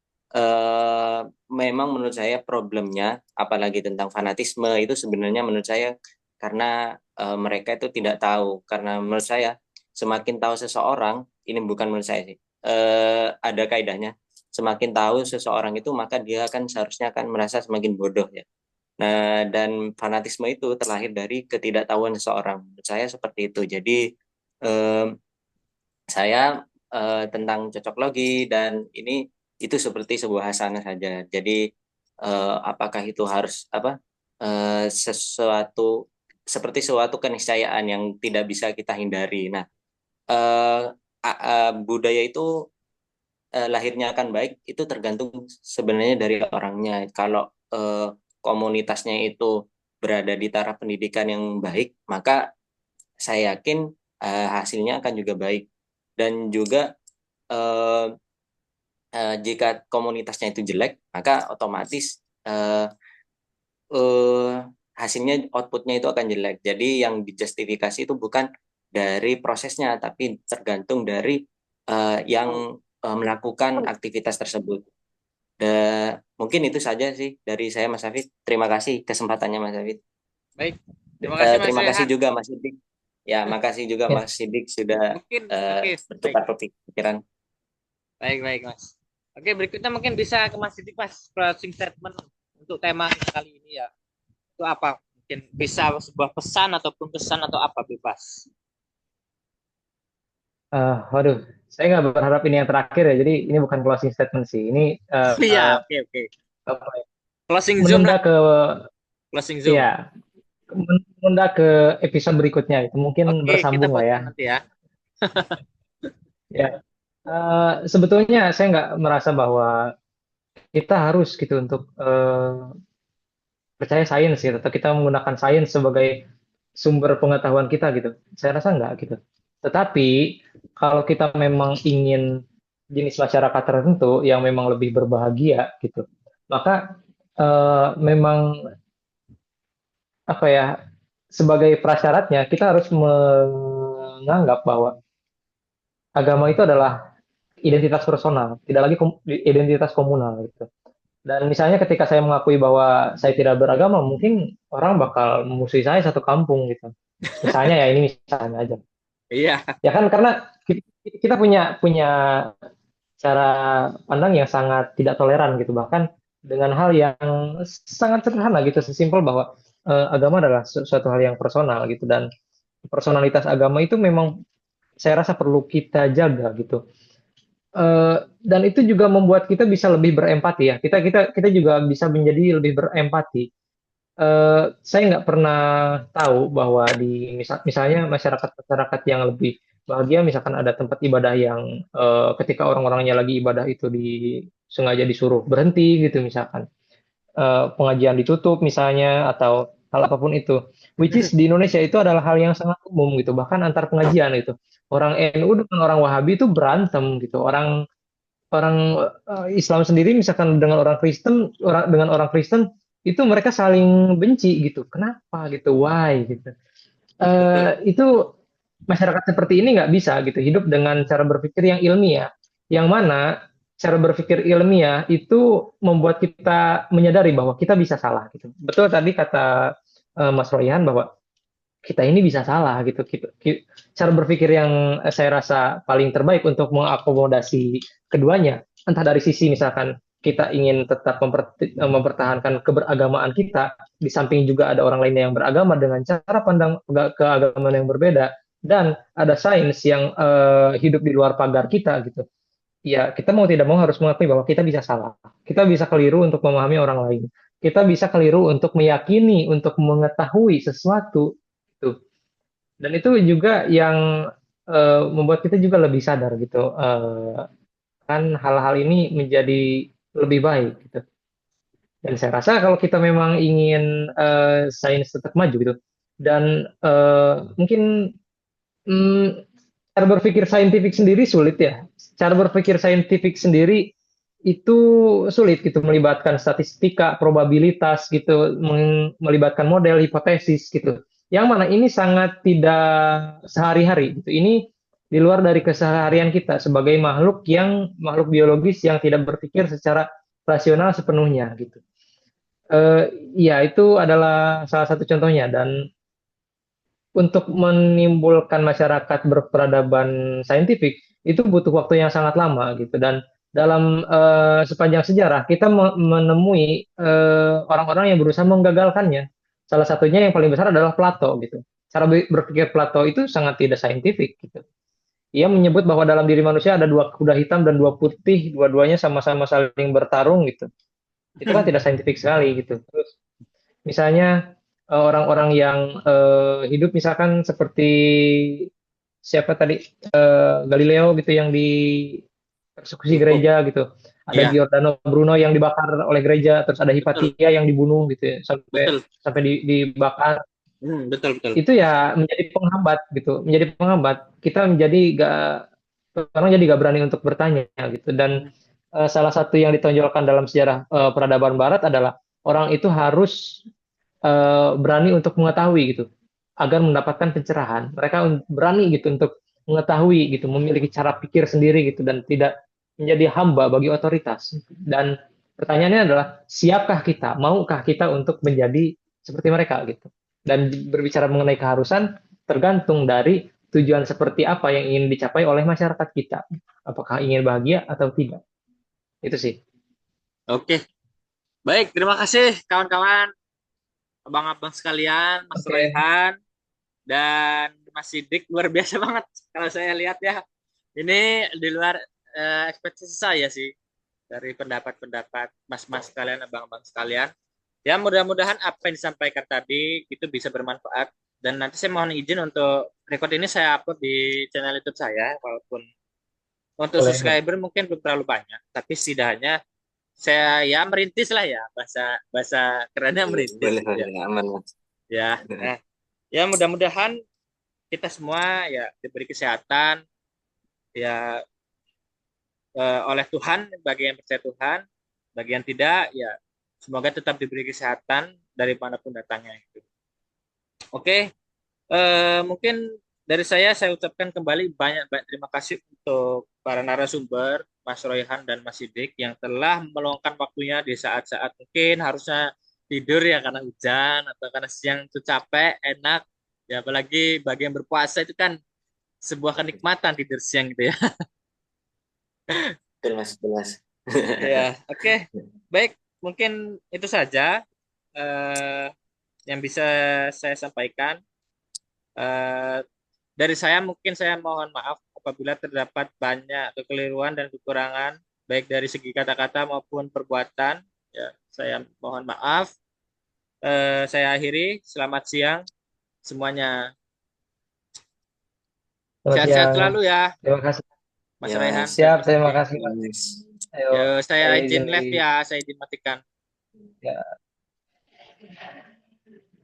Speaker 2: memang menurut saya problemnya, apalagi tentang fanatisme itu sebenarnya menurut saya karena mereka itu tidak tahu. Karena menurut saya semakin tahu seseorang, ini bukan menurut saya sih, ada kaidahnya. Semakin tahu seseorang itu maka dia akan seharusnya akan merasa semakin bodoh ya. Nah, dan fanatisme itu terlahir dari ketidaktahuan seseorang. Menurut saya seperti itu. Jadi eh, saya tentang cocok logi dan ini itu seperti sebuah hasanah saja. Jadi apakah itu harus apa sesuatu seperti suatu keniscayaan yang tidak bisa kita hindari. Nah, eh, budaya itu lahirnya akan baik itu tergantung sebenarnya dari orangnya. Kalau komunitasnya itu berada di taraf pendidikan yang baik, maka saya yakin hasilnya akan juga baik. Dan juga eh, jika komunitasnya itu jelek, maka otomatis eh, hasilnya outputnya itu akan jelek. Jadi yang dijustifikasi itu bukan dari prosesnya, tapi tergantung dari yang melakukan aktivitas tersebut. Mungkin itu saja sih dari saya, Mas Hafid. Terima kasih kesempatannya, Mas Hafid.
Speaker 1: Baik, terima kasih Mas
Speaker 2: Terima kasih
Speaker 1: Rehan.
Speaker 2: juga Mas Sidik. Ya, makasih juga
Speaker 3: Ya.
Speaker 2: Mas Sidik sudah
Speaker 1: Mungkin, oke,
Speaker 2: bertukar pikiran.
Speaker 1: baik Mas. Oke, berikutnya mungkin bisa ke Mas Sidik Mas, closing statement untuk tema kita kali ini ya. Itu apa? Mungkin bisa sebuah pesan ataupun kesan atau apa, bebas.
Speaker 3: Waduh, saya nggak berharap ini yang terakhir ya. Jadi ini bukan closing statement sih. Ini
Speaker 1: Iya, oke.
Speaker 3: apa ya,
Speaker 1: Closing Zoom
Speaker 3: menunda
Speaker 1: lah,
Speaker 3: ke
Speaker 1: closing Zoom.
Speaker 3: ya menunda ke episode berikutnya itu mungkin
Speaker 1: Oke, kita
Speaker 3: bersambung lah ya.
Speaker 1: potong nanti ya.
Speaker 3: Ya, sebetulnya saya nggak merasa bahwa kita harus gitu untuk percaya sains gitu, atau kita menggunakan sains sebagai sumber pengetahuan kita gitu. Saya rasa nggak gitu. Tetapi kalau kita memang ingin jenis masyarakat tertentu yang memang lebih berbahagia gitu, maka memang apa ya, sebagai prasyaratnya kita harus menganggap bahwa agama itu adalah identitas personal, tidak lagi identitas komunal gitu. Dan misalnya ketika saya mengakui bahwa saya tidak beragama, mungkin orang bakal memusuhi saya satu kampung gitu. Misalnya ya, ini misalnya aja.
Speaker 1: Iya,
Speaker 3: Ya kan, karena kita punya punya cara pandang yang sangat tidak toleran gitu, bahkan dengan hal yang sangat sederhana gitu, sesimpel bahwa agama adalah suatu hal yang personal gitu, dan personalitas agama itu memang saya rasa perlu kita jaga gitu. Dan itu juga membuat kita bisa lebih berempati ya. Kita juga bisa menjadi lebih berempati. Saya nggak pernah tahu bahwa di misalnya masyarakat yang lebih bahagia, misalkan ada tempat ibadah yang ketika orang-orangnya lagi ibadah itu sengaja disuruh berhenti gitu, misalkan pengajian ditutup misalnya, atau hal apapun itu, which is di Indonesia itu adalah hal yang sangat umum gitu, bahkan antar pengajian itu orang NU dengan orang Wahabi itu berantem gitu, orang orang Islam sendiri misalkan dengan orang Kristen itu mereka saling benci gitu. Kenapa gitu? Why gitu?
Speaker 2: Betul.
Speaker 3: Itu masyarakat seperti ini nggak bisa gitu hidup dengan cara berpikir yang ilmiah. Yang mana cara berpikir ilmiah itu membuat kita menyadari bahwa kita bisa salah gitu. Betul tadi kata Mas Royan bahwa kita ini bisa salah gitu. Cara berpikir yang saya rasa paling terbaik untuk mengakomodasi keduanya, entah dari sisi misalkan kita ingin tetap mempertahankan keberagamaan kita, di samping juga ada orang lain yang beragama dengan cara pandang keagamaan yang berbeda, dan ada sains yang hidup di luar pagar kita gitu. Ya, kita mau tidak mau harus mengakui bahwa kita bisa salah. Kita bisa keliru untuk memahami orang lain. Kita bisa keliru untuk meyakini, untuk mengetahui sesuatu. Gitu. Dan itu juga yang membuat kita juga lebih sadar gitu, kan hal-hal ini menjadi lebih baik gitu. Dan saya rasa kalau kita memang ingin sains tetap maju gitu, dan mungkin cara berpikir saintifik sendiri sulit ya. Cara berpikir saintifik sendiri itu sulit gitu, melibatkan statistika, probabilitas gitu, melibatkan model, hipotesis gitu. Yang mana ini sangat tidak sehari-hari gitu. Ini di luar dari keseharian kita sebagai makhluk biologis yang tidak berpikir secara rasional sepenuhnya gitu. Eh, ya itu adalah salah satu contohnya, dan untuk menimbulkan masyarakat berperadaban saintifik itu butuh waktu yang sangat lama gitu, dan dalam sepanjang sejarah kita menemui orang-orang yang berusaha menggagalkannya. Salah satunya yang paling besar adalah Plato gitu. Cara berpikir Plato itu sangat tidak saintifik gitu. Ia menyebut bahwa dalam diri manusia ada dua kuda hitam dan dua putih, dua-duanya sama-sama saling bertarung gitu. Itu kan tidak saintifik sekali gitu. Terus misalnya orang-orang yang hidup misalkan seperti siapa tadi, Galileo gitu yang persekusi
Speaker 2: Itu.
Speaker 3: gereja gitu. Ada
Speaker 2: Iya,
Speaker 3: Giordano Bruno yang dibakar oleh gereja, terus ada
Speaker 2: betul,
Speaker 3: Hypatia yang dibunuh gitu ya, sampai
Speaker 2: betul.
Speaker 3: sampai dibakar.
Speaker 2: Betul, betul.
Speaker 3: Itu ya menjadi penghambat gitu, menjadi penghambat. Kita menjadi gak orang jadi gak berani untuk bertanya gitu. Dan salah satu yang ditonjolkan dalam sejarah peradaban Barat adalah orang itu harus berani untuk mengetahui gitu, agar mendapatkan pencerahan. Mereka berani gitu untuk mengetahui gitu, memiliki cara pikir sendiri gitu, dan tidak menjadi hamba bagi otoritas. Dan pertanyaannya adalah, siapkah kita, maukah kita untuk menjadi seperti mereka gitu. Dan berbicara mengenai keharusan tergantung dari tujuan seperti apa yang ingin dicapai oleh masyarakat kita. Apakah ingin bahagia atau tidak. Itu sih.
Speaker 1: Oke, baik. Terima kasih kawan-kawan, abang-abang sekalian, Mas
Speaker 3: Oke.
Speaker 1: Royhan dan Mas Sidik, luar biasa banget kalau saya lihat ya. Ini di luar ekspektasi saya sih, dari pendapat-pendapat mas-mas sekalian, abang-abang sekalian. Ya, mudah-mudahan apa yang disampaikan tadi itu bisa bermanfaat. Dan nanti saya mohon izin untuk record ini saya upload di channel YouTube saya, walaupun untuk
Speaker 3: Boleh, boleh.
Speaker 1: subscriber mungkin belum terlalu banyak, tapi setidaknya saya ya merintis lah ya, bahasa bahasa kerennya merintis
Speaker 2: Boleh,
Speaker 1: gitu ya.
Speaker 2: boleh, aman, Mas.
Speaker 1: Ya, ya mudah-mudahan kita semua ya diberi kesehatan ya, oleh Tuhan bagi yang percaya Tuhan, bagi yang tidak ya semoga tetap diberi kesehatan dari manapun datangnya itu. Oke, mungkin dari saya ucapkan kembali banyak-banyak terima kasih untuk para narasumber, Mas Royhan dan Mas Sidik yang telah meluangkan waktunya di saat-saat mungkin harusnya tidur ya karena hujan atau karena siang itu capek, enak. Ya apalagi bagi yang berpuasa itu kan sebuah kenikmatan tidur siang gitu ya.
Speaker 2: Betul, Mas, betul, Mas.
Speaker 1: Ya, oke. Baik, mungkin itu saja eh, yang bisa saya sampaikan. Eh, Dari saya mungkin saya mohon maaf apabila terdapat banyak kekeliruan dan kekurangan baik dari segi kata-kata maupun perbuatan. Ya, saya mohon maaf. Saya akhiri. Selamat siang semuanya.
Speaker 3: Selamat
Speaker 1: Sehat-sehat
Speaker 3: siang.
Speaker 1: selalu ya,
Speaker 3: Terima kasih.
Speaker 1: Mas
Speaker 2: Ya,
Speaker 1: Rehan
Speaker 2: Mas.
Speaker 1: dan
Speaker 3: Siap,
Speaker 1: Mas
Speaker 3: terima
Speaker 1: Sidik.
Speaker 3: kasih, Pak.
Speaker 2: Mas.
Speaker 3: Ayo,
Speaker 1: Ya, saya
Speaker 3: saya
Speaker 1: izin
Speaker 3: izin
Speaker 1: live
Speaker 3: lagi.
Speaker 1: ya, saya izin matikan.
Speaker 3: Ya.